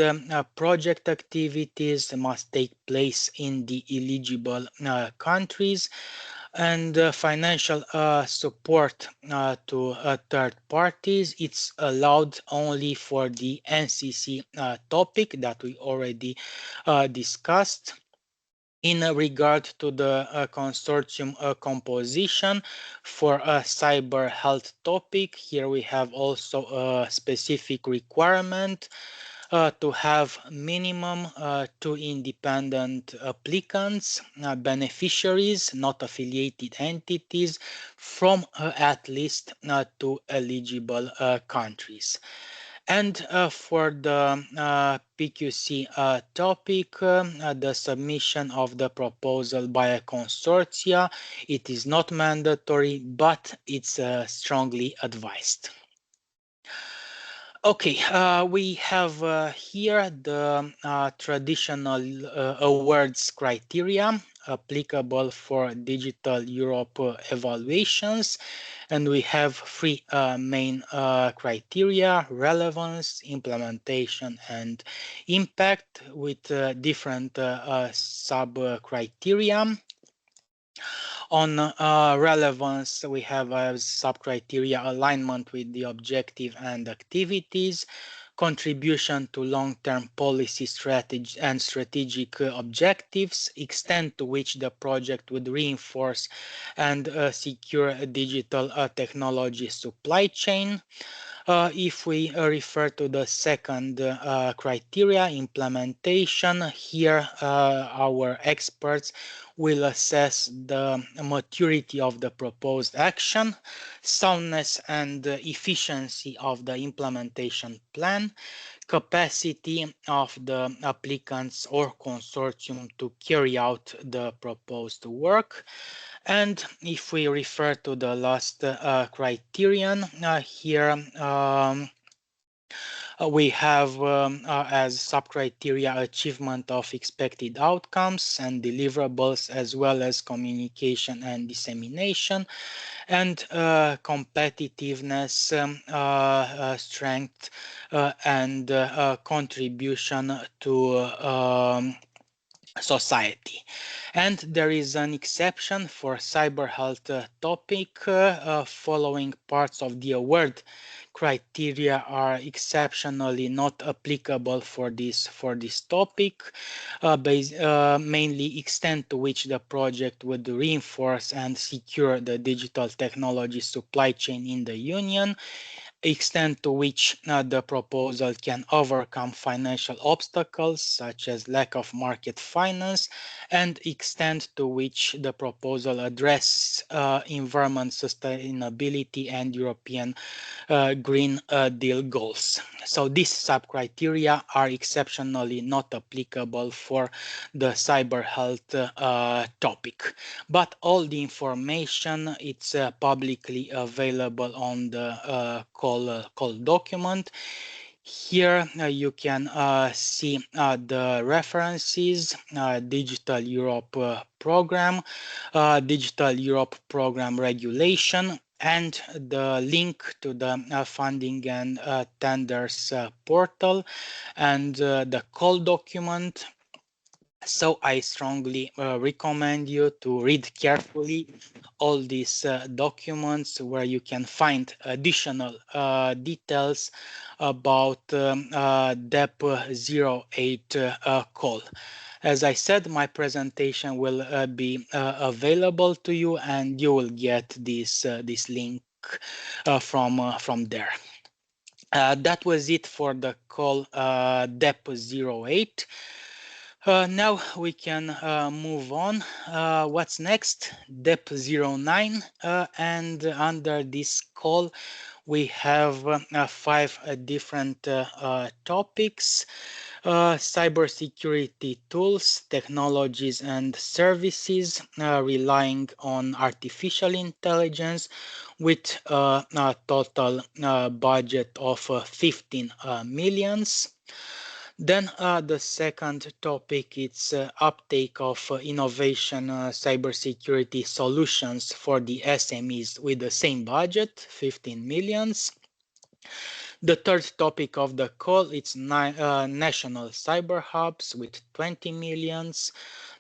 project activities must take place in the eligible countries, and financial support to third parties, it's allowed only for the NCC topic that we already discussed. In regard to the consortium composition for a cyber health topic, here we have also a specific requirement to have minimum 2 independent applicants, beneficiaries, not affiliated entities, from at least 2 eligible countries. And for the PQC topic, the submission of the proposal by a consortia, it is not mandatory, but it's strongly advised. Okay, we have here the traditional awards criteria applicable for Digital Europe evaluations, and we have 3 main criteria: relevance, implementation, and impact, with different sub-criteria. On relevance, we have as sub-criteria alignment with the objective and activities, contribution to long-term policy strategy and strategic objectives, extent to which the project would reinforce and secure a digital technology supply chain. If we refer to the second criteria, implementation, here our experts will assess the maturity of the proposed action, soundness and efficiency of the implementation plan, capacity of the applicants or consortium to carry out the proposed work. And if we refer to the last criterion, here we have as sub-criteria achievement of expected outcomes and deliverables, as well as communication and dissemination, and competitiveness, strength, and contribution to society. And there is an exception for cyber health topic. Following parts of the award criteria are exceptionally not applicable for this topic, mainly extent to which the project would reinforce and secure the digital technology supply chain in the Union, extent to which the proposal can overcome financial obstacles such as lack of market finance, and extent to which the proposal addresses environment sustainability and European Green Deal goals. So these sub-criteria are exceptionally not applicable for the cyber health topic. But all the information, it's publicly available on the call document. Here you can see the references, Digital Europe program, Digital Europe program regulation, and the link to the funding and tenders portal and the call document. So I strongly recommend you to read carefully all these documents where you can find additional details about DEP 08 call. As I said, my presentation will be available to you, and you will get this link from there. That was it for the call DEP 08. Now we can move on. What's next? DEP 09, and under this call we have 5 different topics: cybersecurity tools, technologies and services relying on artificial intelligence, with a total budget of 15 millions. Then the second topic is uptake of innovation cybersecurity solutions for the SMEs with the same budget, 15 millions. The third topic of the call is national cyber hubs with 20 millions.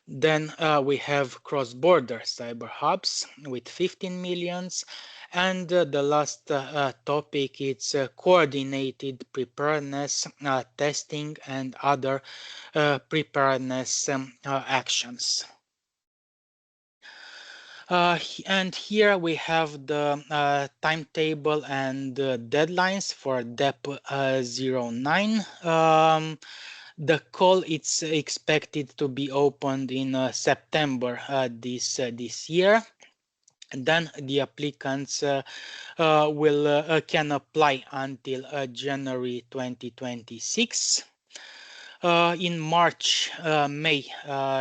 Then we have cross-border cyber hubs with 15 millions. And the last topic is coordinated preparedness, testing, and other preparedness actions. And here we have the timetable and deadlines for DEP 09. The call is expected to be opened in September this year. And then the applicants can apply until January 2026. In March, May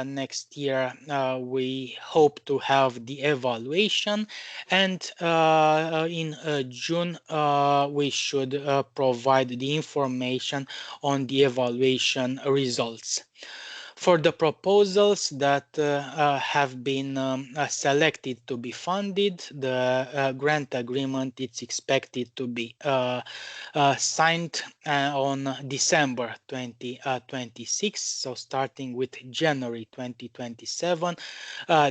next year, we hope to have the evaluation, and in June we should provide the information on the evaluation results. For the proposals that have been selected to be funded, the grant agreement is expected to be signed on December 2026. So starting with January 2027,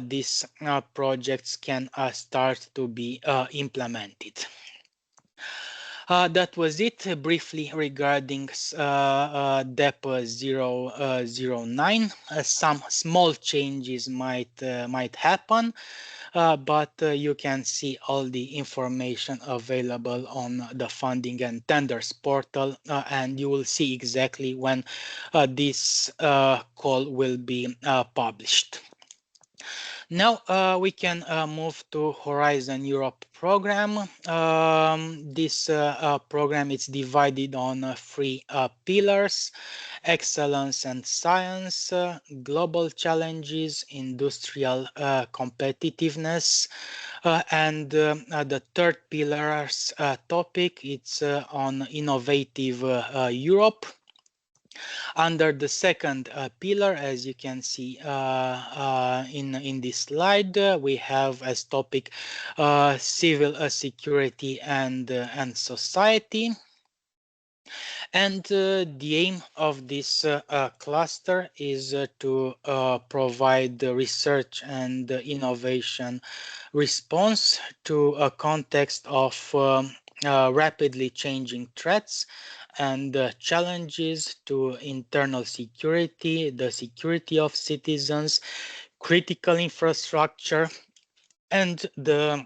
these projects can start to be implemented. That was it briefly regarding DEP 009. Some small changes might happen, but you can see all the information available on the funding and tenders portal, and you will see exactly when this call will be published. Now we can move to Horizon Europe program. This program is divided on 3 pillars: excellence and science, global challenges, industrial competitiveness, and the third pillar's topic, it's on innovative Europe. Under the second pillar, as you can see in this slide, we have as topic civil security and society. And the aim of this cluster is to provide the research and innovation response to a context of rapidly changing threats and challenges to internal security, the security of citizens, critical infrastructure, and the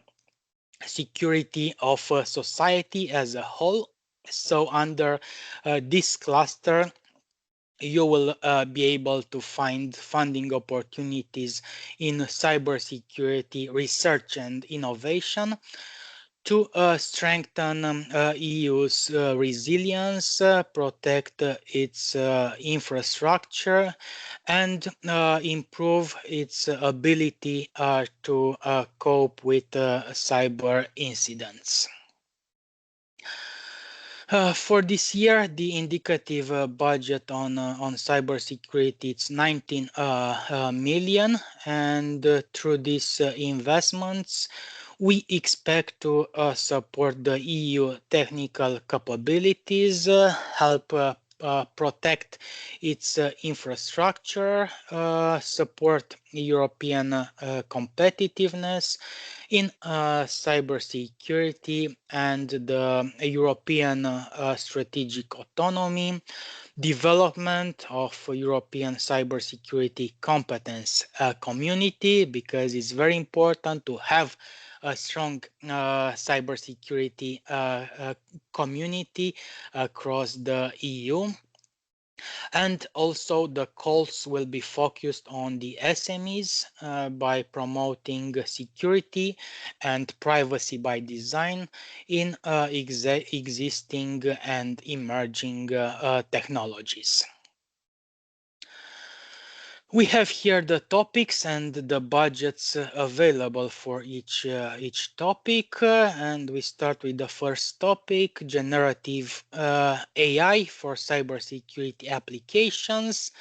security of society as a whole. So under this cluster, you will be able to find funding opportunities in cybersecurity research and innovation to strengthen EU's resilience, protect its infrastructure, and improve its ability to cope with cyber incidents. For this year, the indicative budget on cybersecurity is 19 million, and through these investments, we expect to support the EU technical capabilities, help protect its infrastructure, support European competitiveness in cybersecurity and the European strategic autonomy, development of European cybersecurity competence community, because it's very important to have a strong cybersecurity community across the EU. And also the calls will be focused on the SMEs by promoting security and privacy by design in existing and emerging technologies. We have here the topics and the budgets available for each topic, and we start with the first topic, generative AI for cybersecurity applications,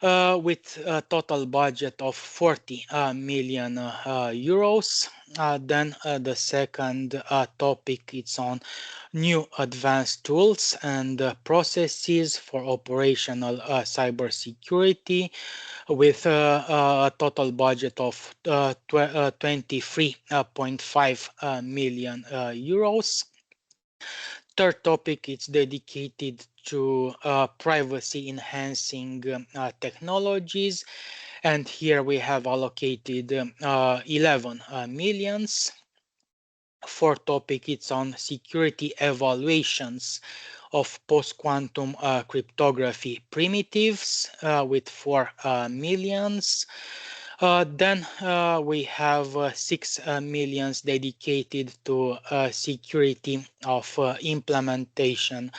with a total budget of 40 million euros. Then the second topic is on new advanced tools and processes for operational cybersecurity, with a total budget of 23.5 million euros. Third topic is dedicated to privacy enhancing technologies, and here we have allocated 11 millions. Fourth topic is on security evaluations of post-quantum cryptography primitives, with 4 millions. Then we have 6 millions dedicated to security of implementation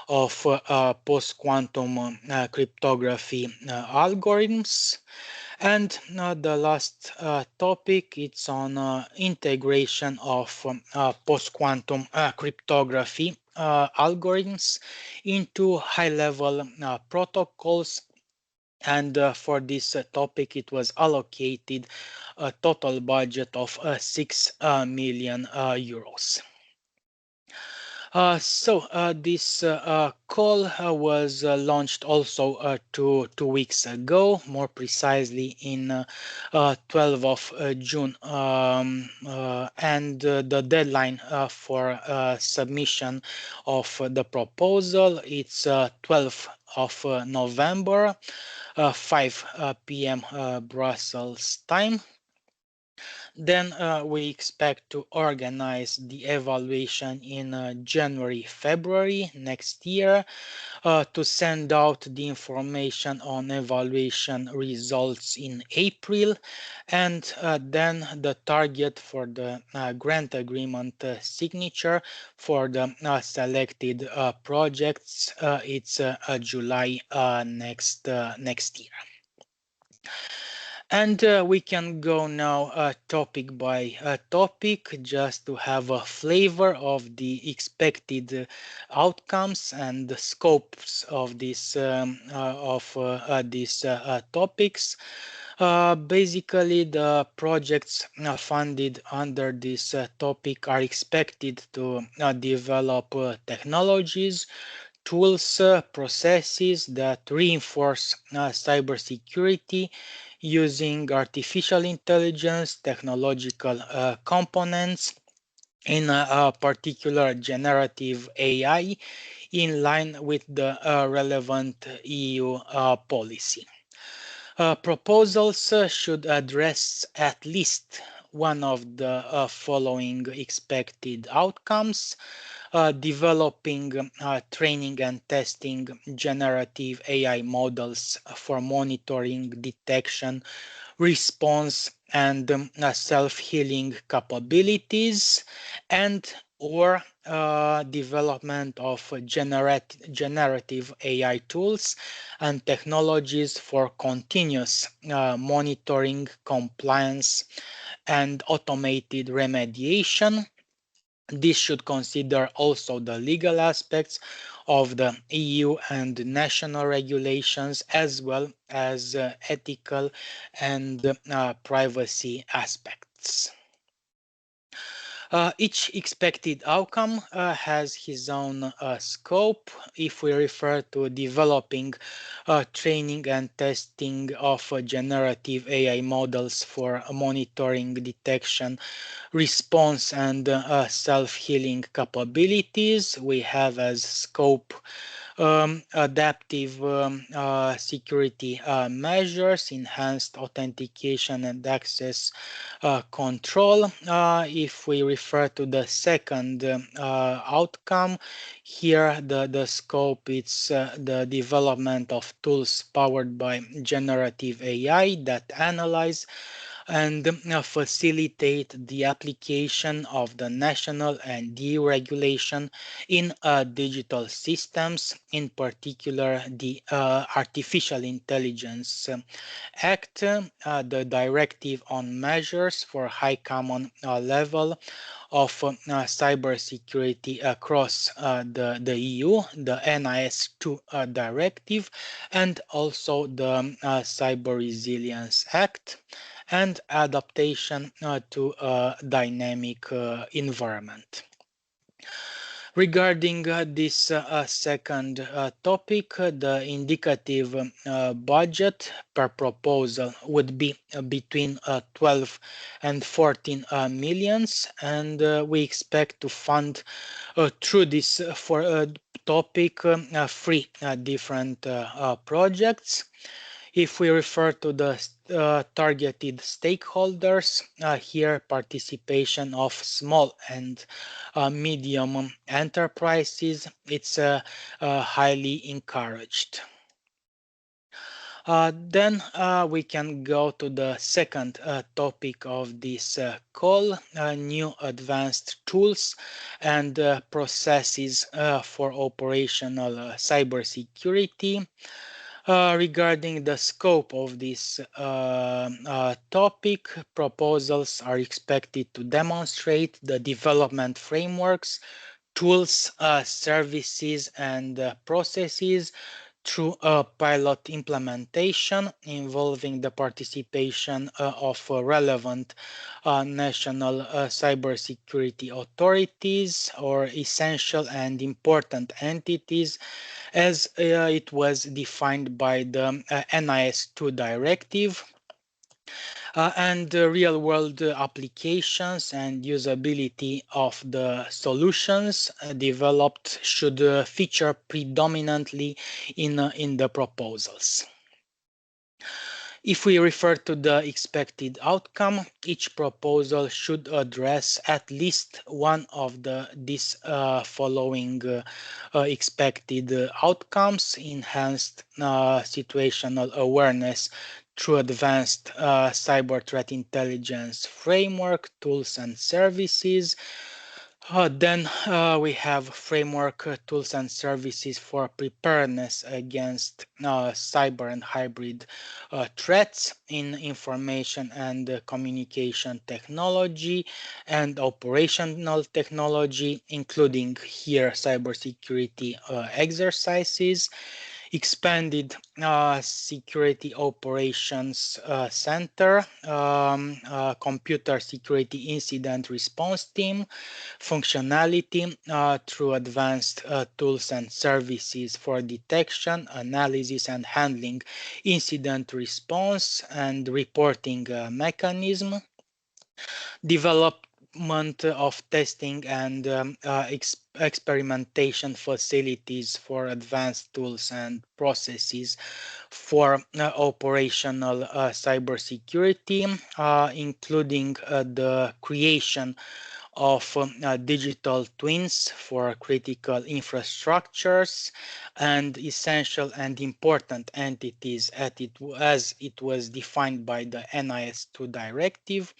of post-quantum cryptography algorithms. And the last topic, it's on integration of post-quantum cryptography algorithms into high-level protocols. And for this topic, it was allocated a total budget of 6 million euros. This call was launched also 2 weeks ago, more precisely in 12 of June, and the deadline for submission of the proposal, it's 12 of November, 5 p.m. Brussels time. Then we expect to organize the evaluation in January, February next year, to send out the information on evaluation results in April, and then the target for the grant agreement signature for the selected projects, it's July next year. And we can go now topic by topic, just to have a flavor of the expected outcomes and the scopes of these topics. Basically, the projects funded under this topic are expected to develop technologies tools, processes that reinforce cybersecurity using artificial intelligence, technological components, in particular generative AI, in line with the relevant EU policy. Proposals should address at least one of the following expected outcomes: developing, training and testing generative AI models for monitoring, detection, response, and self-healing capabilities, and or development of generative AI tools and technologies for continuous monitoring, compliance, and automated remediation. This should consider also the legal aspects of the EU and national regulations, as well as ethical and privacy aspects. Each expected outcome has his own scope. If we refer to developing, training and testing of generative AI models for monitoring, detection, response, and self-healing capabilities, we have as scope adaptive security measures, enhanced authentication and access control. If we refer to the second outcome, here the scope is the development of tools powered by generative AI that analyze and facilitate the application of the national and EU regulation in digital systems, in particular the Artificial Intelligence Act, the Directive on Measures for High Common Level of cybersecurity across the EU, the NIS2 directive, and also the Cyber Resilience Act, and adaptation to a dynamic environment. Regarding this second topic, the indicative budget per proposal would be between 12 and 14 millions, and we expect to fund through this topic 3 different projects. If we refer to the targeted stakeholders, here participation of small and medium enterprises, it's highly encouraged. Then we can go to the second topic of this call, new advanced tools and processes for operational cybersecurity. Regarding the scope of this topic, proposals are expected to demonstrate the development frameworks, tools, services, and processes through a pilot implementation involving the participation of relevant national cybersecurity authorities or essential and important entities, as it was defined by the NIS2 directive. And real-world applications and usability of the solutions developed should feature predominantly in the proposals. If we refer to the expected outcome, each proposal should address at least one of these following expected outcomes: enhanced situational awareness through advanced cyber threat intelligence framework, tools and services. Then we have framework tools and services for preparedness against cyber and hybrid threats in information and communication technology and operational technology, including here cybersecurity exercises. expanded security operations center, computer security incident response team, functionality through advanced tools and services for detection, analysis, and handling, incident response and reporting mechanism, development of testing and experimentation facilities for advanced tools and processes for operational cybersecurity, including the creation of digital twins for critical infrastructures and essential and important entities as it was defined by the NIS2 directive,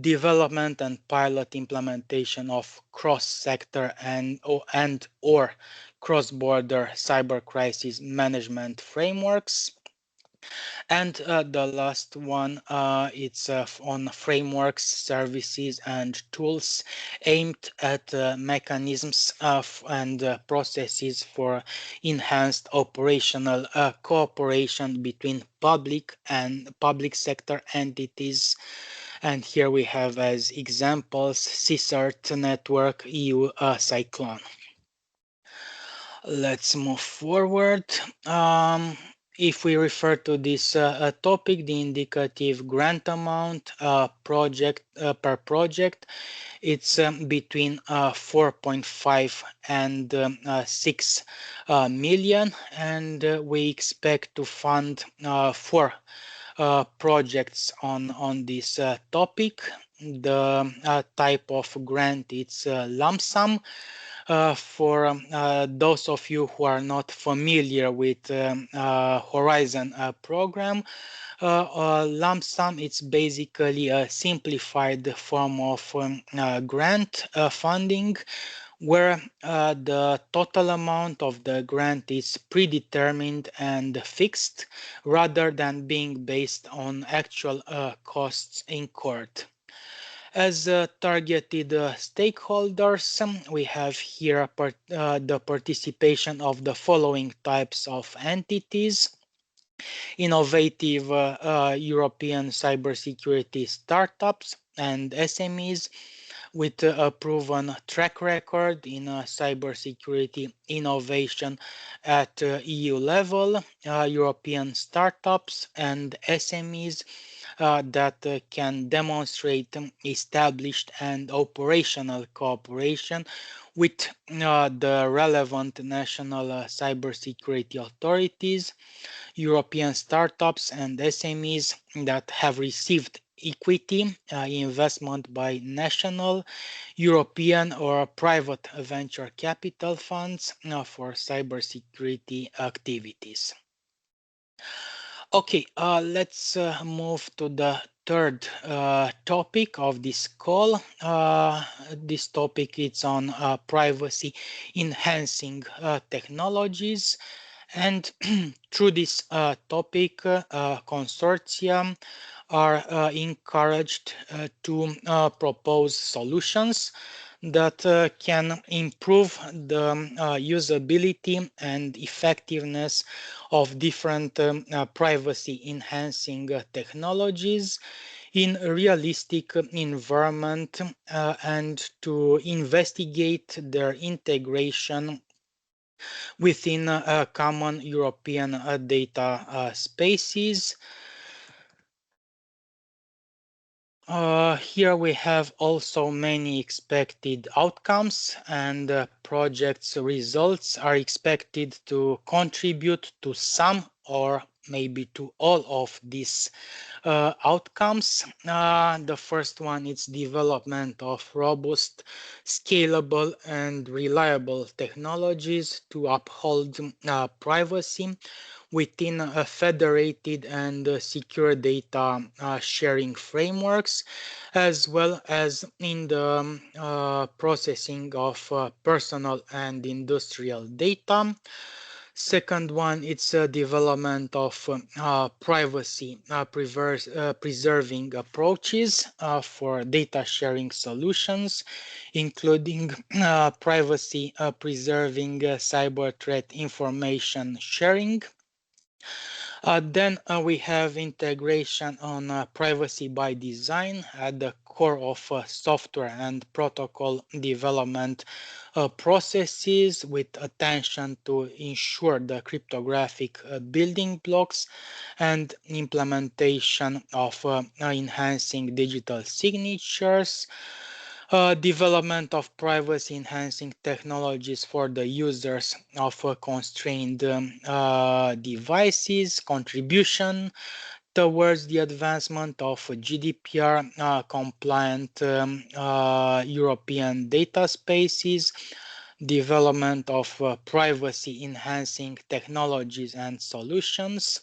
development and pilot implementation of cross-sector and or cross-border cyber crisis management frameworks. And the last one, it's on frameworks, services, and tools aimed at mechanisms and processes for enhanced operational cooperation between public and public sector entities. And here we have as examples CSERT network, EU Cyclone. Let's move forward. If we refer to this topic, the indicative grant amount per project, it's between 4.5 and 6 million, and we expect to fund 4 projects on this topic. The type of grant, it's lump sum. For those of you who are not familiar with Horizon program, lump sum, it's basically a simplified form of grant funding, where the total amount of the grant is predetermined and fixed rather than being based on actual costs incurred. As targeted stakeholders, we have here the participation of the following types of entities: innovative European cybersecurity startups and SMEs with a proven track record in cybersecurity innovation at EU level, European startups and SMEs that can demonstrate established and operational cooperation with the relevant national cybersecurity authorities, European startups and SMEs that have received equity investment by national, European or private venture capital funds for cybersecurity activities. Okay, let's move to the third topic of this call. This topic is on privacy enhancing technologies, and through this topic, consortium are encouraged to propose solutions that can improve the usability and effectiveness of different privacy enhancing technologies in a realistic environment and to investigate their integration within common European data spaces. Here we have also many expected outcomes, and project's results are expected to contribute to some or maybe to all of these outcomes. The first one is development of robust, scalable, and reliable technologies to uphold privacy within a federated and secure data sharing frameworks, as well as in the processing of personal and industrial data. Second one, it's a development of privacy preserving approaches for data sharing solutions, including privacy preserving cyber threat information sharing. Then we have integration on privacy by design at the core of software and protocol development processes, with attention to ensure the cryptographic building blocks and implementation of enhancing digital signatures. Development of privacy enhancing technologies for the users of constrained devices, contribution towards the advancement of GDPR compliant European data spaces, development of privacy enhancing technologies and solutions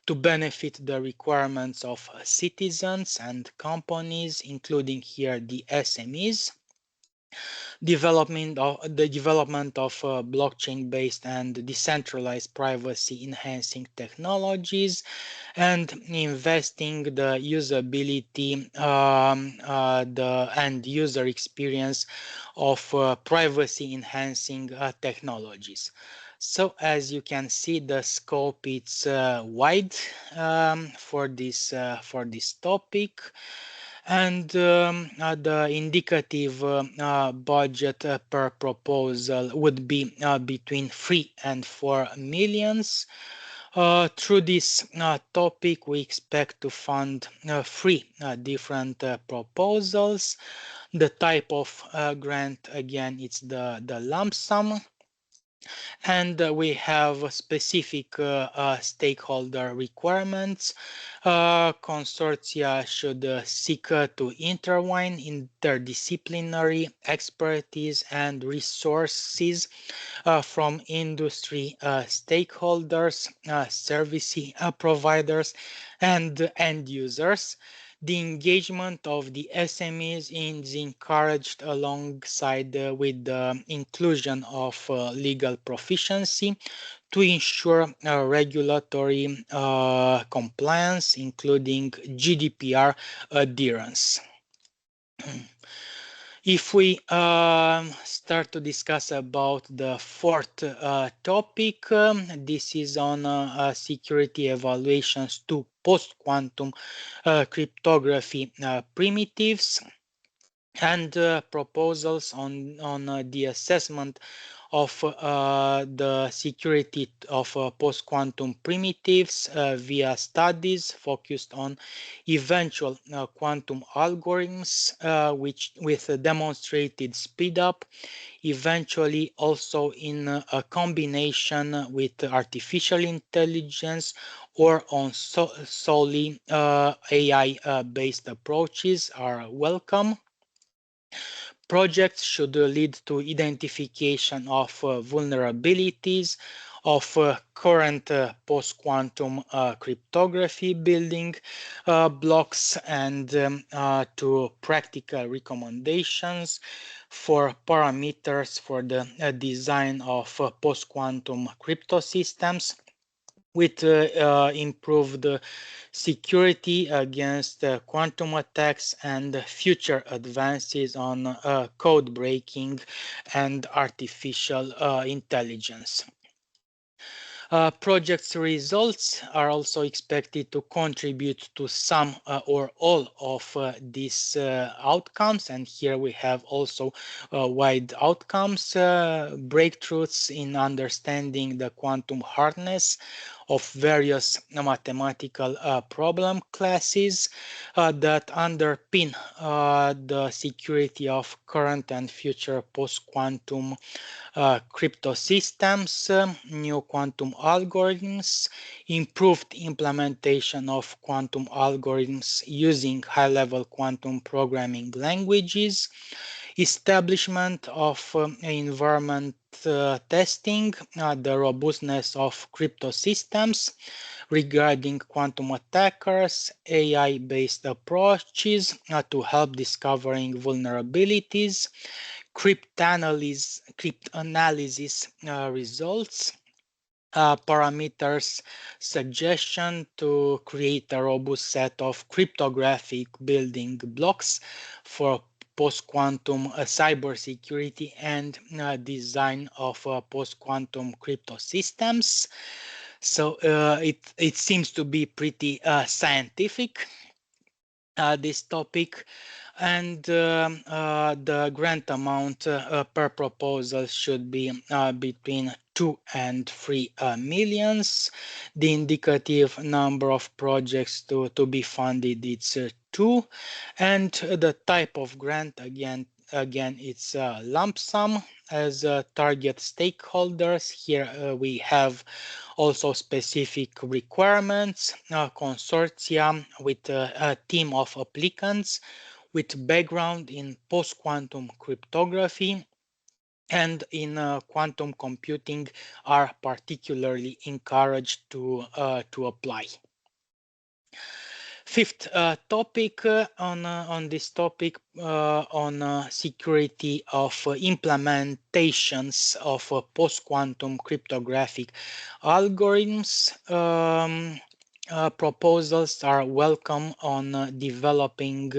to benefit the requirements of citizens and companies, including here the SMEs. The development of blockchain-based and decentralized privacy-enhancing technologies, and investing the usability, the end user experience of privacy-enhancing technologies. So as you can see, the scope is wide for this topic. And the indicative budget per proposal would be between 3 and 4 millions. Through this topic, we expect to fund 3 different proposals. The type of grant, again, it's the lump sum. And we have specific stakeholder requirements. Consortia should seek to intertwine interdisciplinary expertise and resources from industry stakeholders, service providers, and end users. The engagement of the SMEs is encouraged alongside with the inclusion of legal proficiency to ensure regulatory compliance, including GDPR adherence. If we start to discuss about the fourth topic, this is on security evaluations to post-quantum cryptography primitives, and proposals on the assessment of the security of post-quantum primitives via studies focused on eventual quantum algorithms with a demonstrated speed up, eventually also in a combination with artificial intelligence or on solely AI-based approaches are welcome. Projects should lead to identification of vulnerabilities of current post-quantum cryptography building blocks, and to practical recommendations for parameters for the design of post-quantum crypto systems with improved security against quantum attacks and future advances on code breaking and artificial intelligence. Project's results are also expected to contribute to some or all of these outcomes, and here we have also wide outcomes, breakthroughs in understanding the quantum hardness of various mathematical problem classes that underpin the security of current and future post-quantum crypto systems, new quantum algorithms, improved implementation of quantum algorithms using high-level quantum programming languages, establishment of environment testing, the robustness of crypto systems regarding quantum attackers, AI-based approaches to help discovering vulnerabilities, cryptanalysis results, parameters suggestion to create a robust set of cryptographic building blocks for post-quantum cybersecurity and design of post-quantum crypto systems. So it seems to be pretty scientific, this topic, and the grant amount per proposal should be between 2 and 3 millions. The indicative number of projects to be funded is 2, and the type of grant again it's a lump sum. As target stakeholders, here we have also specific requirements, consortia with a team of applicants with background in post-quantum cryptography and in quantum computing are particularly encouraged to apply. Fifth topic on this topic on security of implementations of post-quantum cryptographic algorithms. Proposals are welcome on developing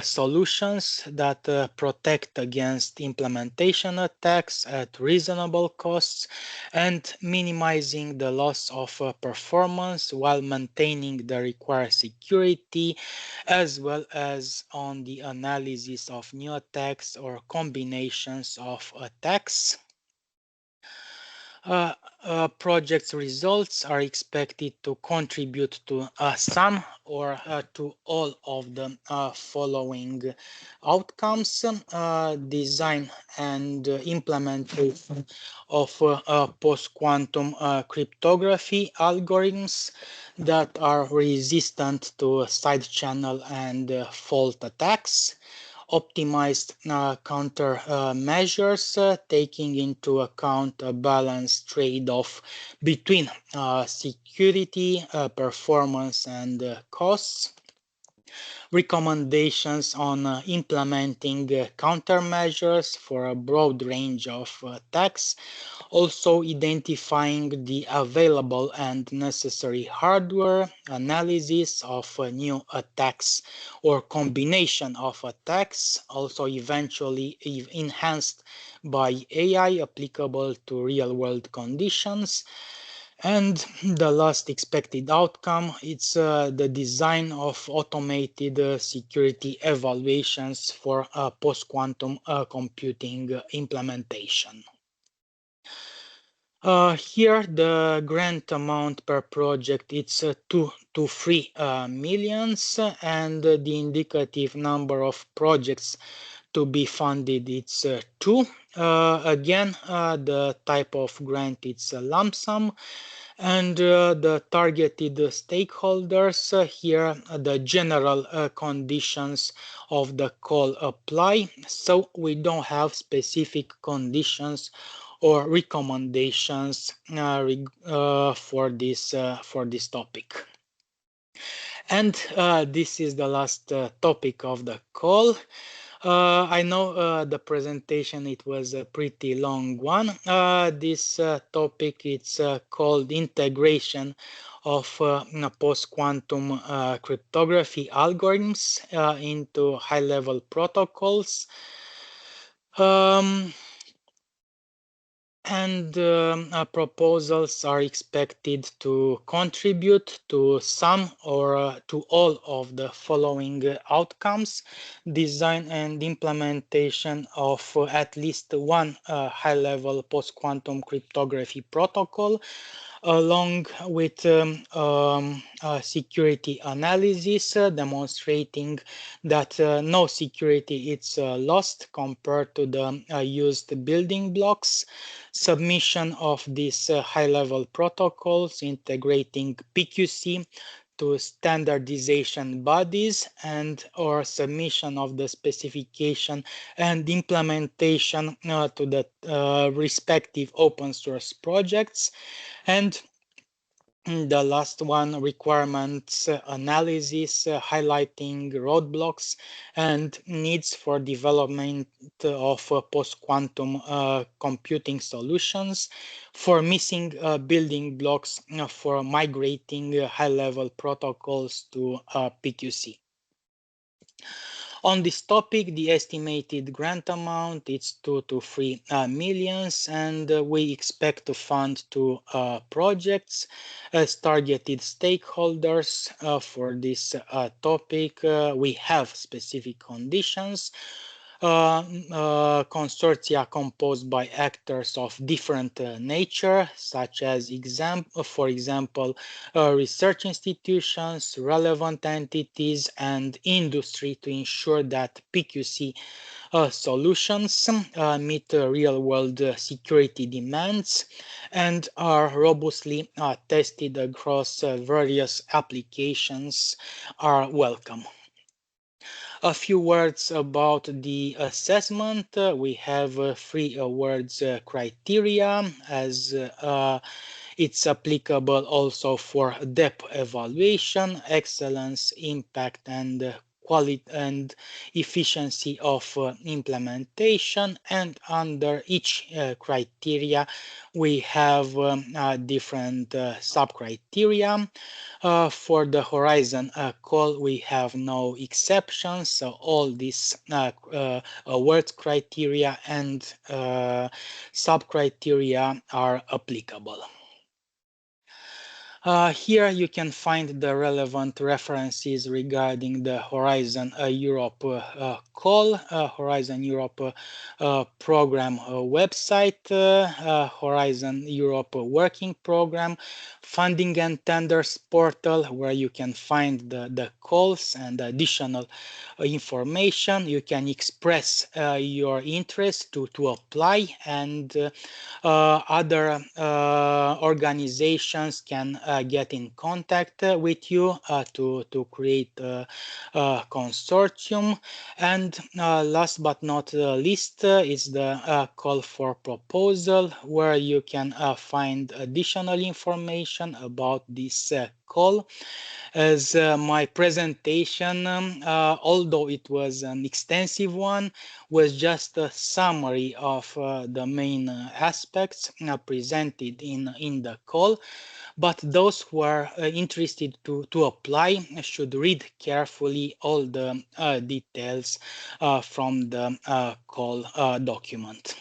solutions that protect against implementation attacks at reasonable costs and minimizing the loss of performance while maintaining the required security, as well as on the analysis of new attacks or combinations of attacks. Project's results are expected to contribute to some or to all of the following outcomes: design and implementation of post-quantum cryptography algorithms that are resistant to side channel and fault attacks, optimized countermeasures taking into account a balanced trade-off between security, performance, and costs. Recommendations on implementing countermeasures for a broad range of attacks, also identifying the available and necessary hardware, analysis of new attacks or combination of attacks, also eventually enhanced by AI applicable to real-world conditions. And the last expected outcome, it's the design of automated security evaluations for post-quantum computing implementation. Here, the grant amount per project, it's 2 to 3 millions, and the indicative number of projects to be funded, it's 2. Again, the type of grant, it's a lump sum, and the targeted stakeholders, here the general conditions of the call apply, so we don't have specific conditions or recommendations for this topic. And this is the last topic of the call. I know the presentation, it was a pretty long one. This topic, it's called integration of post-quantum cryptography algorithms into high-level protocols. And proposals are expected to contribute to some or to all of the following outcomes: design and implementation of at least one high-level post-quantum cryptography protocol, along with security analysis demonstrating that no security is lost compared to the used building blocks, submission of these high-level protocols integrating PQC to standardization bodies, and or submission of the specification and implementation to the respective open source projects. And the last one, requirements analysis, highlighting roadblocks and needs for development of post-quantum computing solutions for missing building blocks for migrating high-level protocols to PQC. On this topic, the estimated grant amount is 2 to 3 millions, and we expect to fund 2 projects as targeted stakeholders. For this topic, we have specific conditions. Consortia composed by actors of different nature, such as for example, research institutions, relevant entities, and industry, to ensure that PQC solutions meet real-world security demands and are robustly tested across various applications are welcome. A few words about the assessment. We have 3 awards criteria, as it's applicable also for depth evaluation, excellence, impact, and quality and efficiency of implementation. And under each criteria, we have different sub-criteria. For the Horizon call, we have no exceptions, so all these awards criteria and sub-criteria are applicable. Here you can find the relevant references regarding the Horizon Europe call, Horizon Europe program website, Horizon Europe working program, funding and tenders portal, where you can find the calls and additional information. You can express your interest to apply, and other organizations can get in contact with you to create a consortium. And last but not least is the call for proposal, where you can find additional information about this call. As my presentation, although it was an extensive one, was just a summary of the main aspects presented in the call. But those who are interested to apply should read carefully all the details from the call document.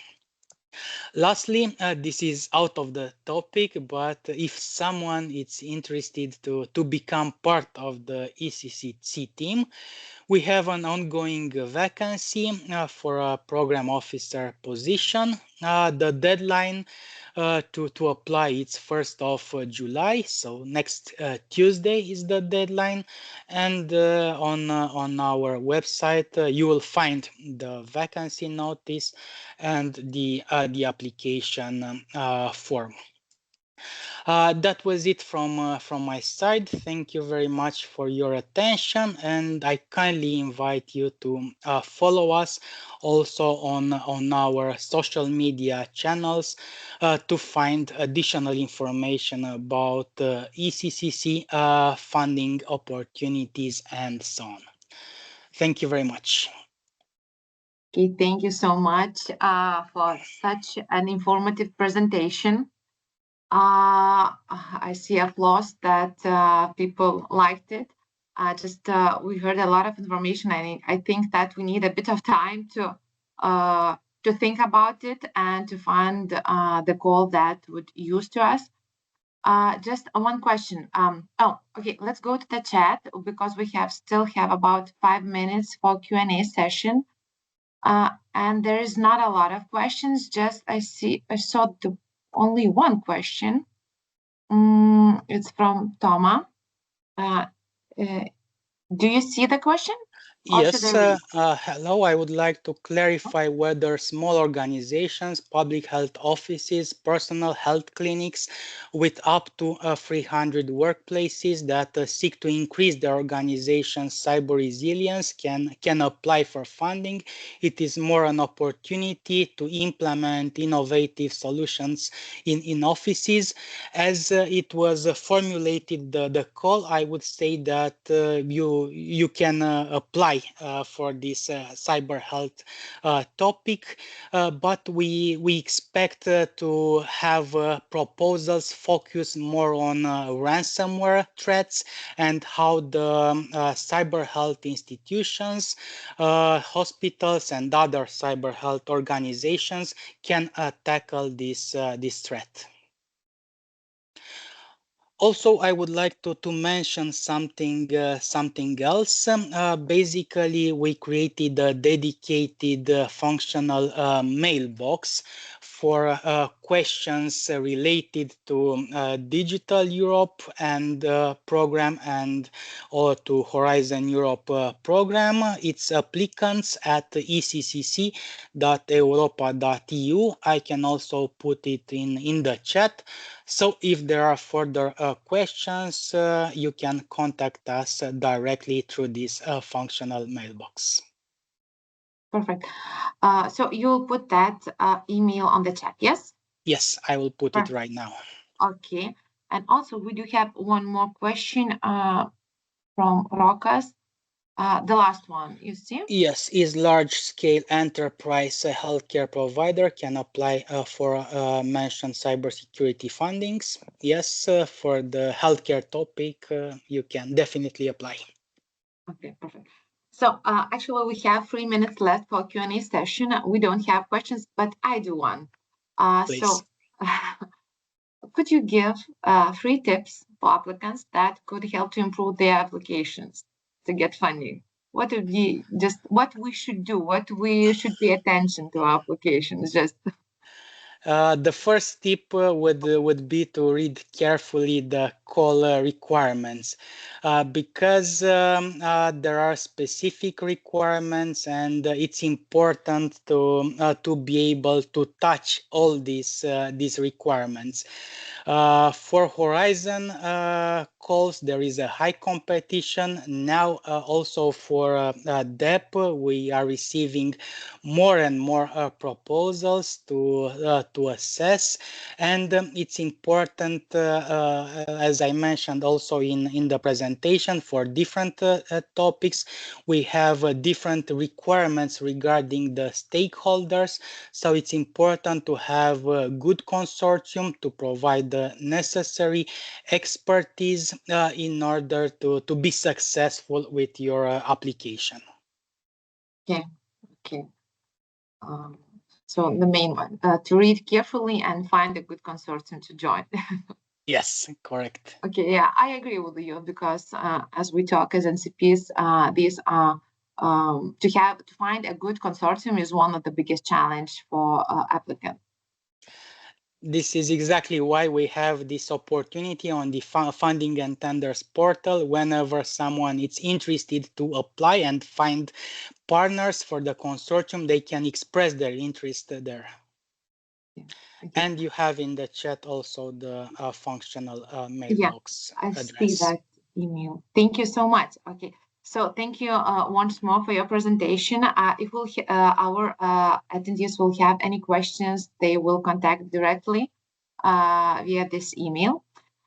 Lastly, this is out of the topic, but if someone is interested to become part of the ECCC team, we have an ongoing vacancy for a program officer position. The deadline to apply is 1st of July, so next Tuesday is the deadline. And on our website you will find the vacancy notice and the application form. That was it from my side. Thank you very much for your attention, and I kindly invite you to follow us also on our social media channels to find additional information about ECCC funding opportunities and so on. Thank you very much. Okay, thank you so much for such an informative presentation. I see applause that people liked it. We heard a lot of information, and I think that we need a bit of time to think about it and to find the goal that would use to us. Just one question. Oh, okay, let's go to the chat, because we still have about 5 minutes for Q&A session. And there is not a lot of questions. Just I saw only one question. It's from Toma. Do you see the question? Yes, hello. I would like to clarify whether small organizations, public health offices, personal health clinics with up to 300 workplaces that seek to increase their organization's cyber resilience can apply for funding. It is more an opportunity to implement innovative solutions in offices. As it was formulated, the call, I would say that you can apply apply for this cyber health topic, but we expect to have proposals focused more on ransomware threats and how the cyber health institutions, hospitals, and other cyber health organizations can tackle this threat. Also, I would like to mention something else. Basically, we created a dedicated functional mailbox for questions related to Digital Europe and program and or to Horizon Europe program. It's applicants at ECCC.europa.eu. I can also put it in the chat. So if there are further questions, you can contact us directly through this functional mailbox. Perfect. So you'll put that email on the chat, yes? Yes, I will put it right now. Okay. And also, we do have one more question from Rokas. The last one, you see? Yes, is large-scale enterprise healthcare provider can apply for mentioned cybersecurity fundings? Yes, for the healthcare topic, you can definitely apply. Okay, perfect. So actually, we have 3 minutes left for Q&A session. We don't have questions, but I do one. So could you give 3 tips for applicants that could help to improve their applications to get funding? What would be just what we should do, what we should pay attention to our applications? Just the first tip would be to read carefully the call requirements because there are specific requirements, and it's important to be able to touch all these requirements. For Horizon calls, there is a high competition. Now also for DEP, we are receiving more and more proposals to assess, and it's important, as I mentioned also in the presentation, for different topics, we have different requirements regarding the stakeholders, so it's important to have a good consortium to provide the necessary expertise in order to be successful with your application. Okay. So the main one, to read carefully and find a good consortium to join. Yes, correct. Okay, yeah, I agree with you because as we talk as NCPs, these are to find a good consortium is one of the biggest challenge for applicants. This is exactly why we have this opportunity on the funding and tenders portal. Whenever someone is interested to apply and find partners for the consortium, they can express their interest there. Okay. And you have in the chat also the functional mailbox address. I see that email. Thank you so much. Okay, so thank you once more for your presentation. If our attendees will have any questions, they will contact directly via this email.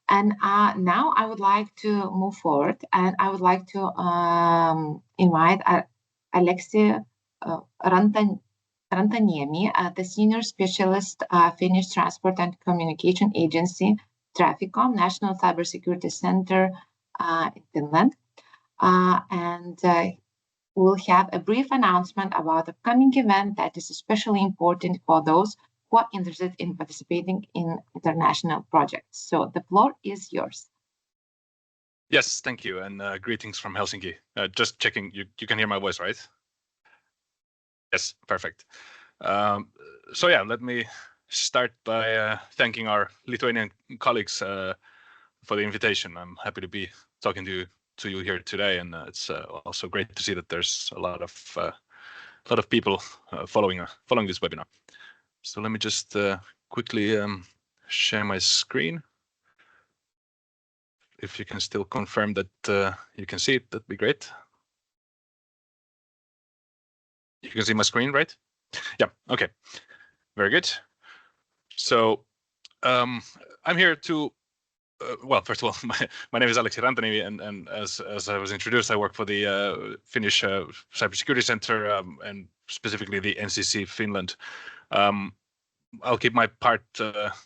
And now I would like to move forward, and I would like to invite Alexei Rantaniemi, the Senior Specialist, Finnish Transport and Communication Agency, Traficom, National Cybersecurity Centre in Finland. And we'll have a brief announcement about the upcoming event that is especially important for those who are interested in participating in international projects. So the floor is yours. Yes, thank you, and greetings from Helsinki. Just checking, you can hear my voice, right? Yes, perfect. So yeah, let me start by thanking our Lithuanian colleagues for the invitation. I'm happy to be talking to you here today, and it's also great to see that there's a lot of people following this webinar. So let me just quickly share my screen. If you can still confirm that you can see it, that'd be great. You can see my screen, right? Yeah, okay, very good. So I'm here to well, first of all, my name is Aleksi Rantaniemi, and as I was introduced, I work for the Finnish Cybersecurity Centre and specifically the NCC Finland. I'll keep my part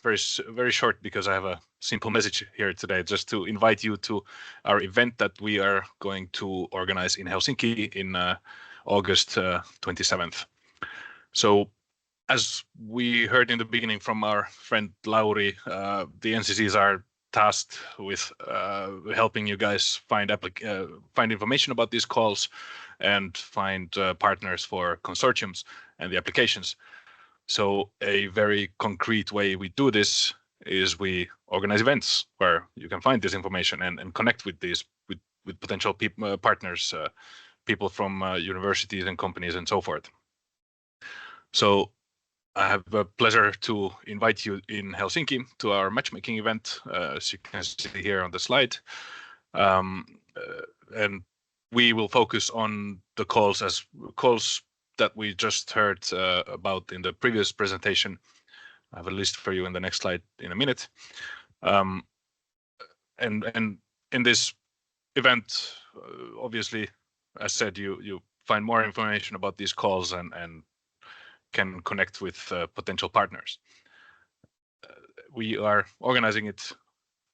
very short because I have a simple message here today, just to invite you to our event that we are going to organize in Helsinki in August 27th. So, as we heard in the beginning from our friend Lauri, the NCCs are tasked with helping you guys find information about these calls and find partners for consortiums and the applications. So a very concrete way we do this is we organize events where you can find this information and connect with these with potential partners, people from universities and companies and so forth. So I have the pleasure to invite you in Helsinki to our matchmaking event, as you can see here on the slide. And we will focus on the calls that we just heard about in the previous presentation. I have a list for you in the next slide in a minute. And in this event, obviously, as said, you find more information about these calls and can connect with potential partners. We are organizing it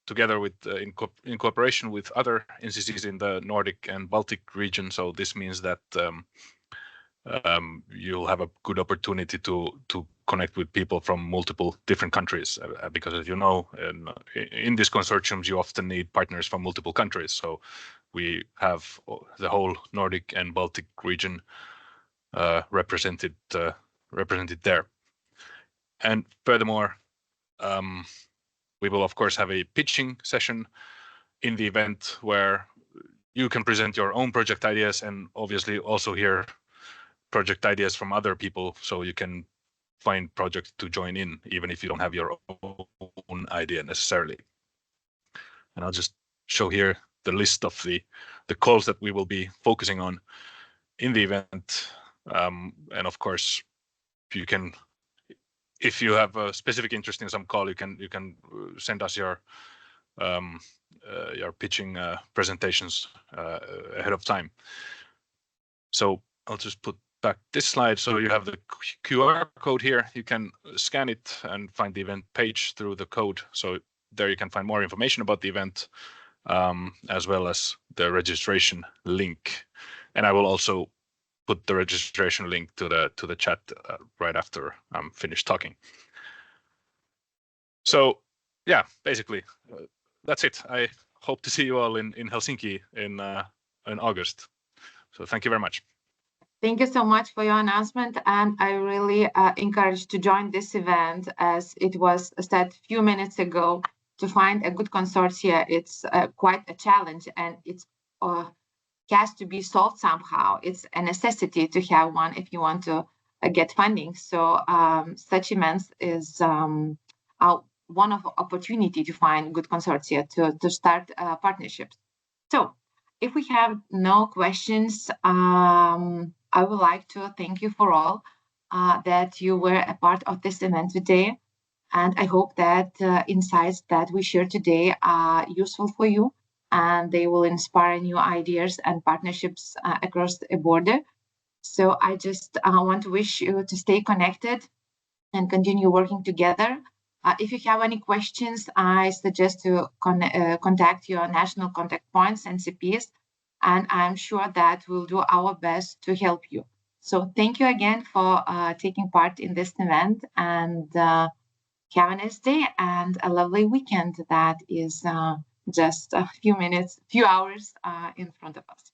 together with in cooperation with other NCCs in the Nordic and Baltic region. So this means that you'll have a good opportunity to connect with people from multiple different countries, because as you know, in these consortiums, you often need partners from multiple countries. So we have the whole Nordic and Baltic region represented there. And furthermore, we will of course have a pitching session in the event where you can present your own project ideas and obviously also hear project ideas from other people, so you can find projects to join in even if you don't have your own idea necessarily. And I'll just show here the list of the calls that we will be focusing on in the event. And of course, if you have a specific interest in some call, you can send us your pitching presentations ahead of time. So I'll just put back this slide. So you have the QR code here. You can scan it and find the event page through the code. So there you can find more information about the event, as well as the registration link. And I will also put the registration link to the chat right after I'm finished talking. So yeah, basically that's it. I hope to see you all in Helsinki in August. So thank you very much. Thank you so much for your announcement, and I really encourage to join this event, as it was said a few minutes ago. To find a good consortia, it's quite a challenge, and it's has to be solved somehow. It's a necessity to have one if you want to get funding. So such events is one of opportunity to find good consortia to start partnerships. So if we have no questions, I would like to thank you for all that you were a part of this event today. And I hope that insights that we share today are useful for you, and they will inspire new ideas and partnerships across the border. So I just want to wish you to stay connected and continue working together. If you have any questions, I suggest to contact your national contact points, NCPs, and I'm sure that we'll do our best to help you. So thank you again for taking part in this event, and have a nice day and a lovely weekend that is just a few hours in front of us.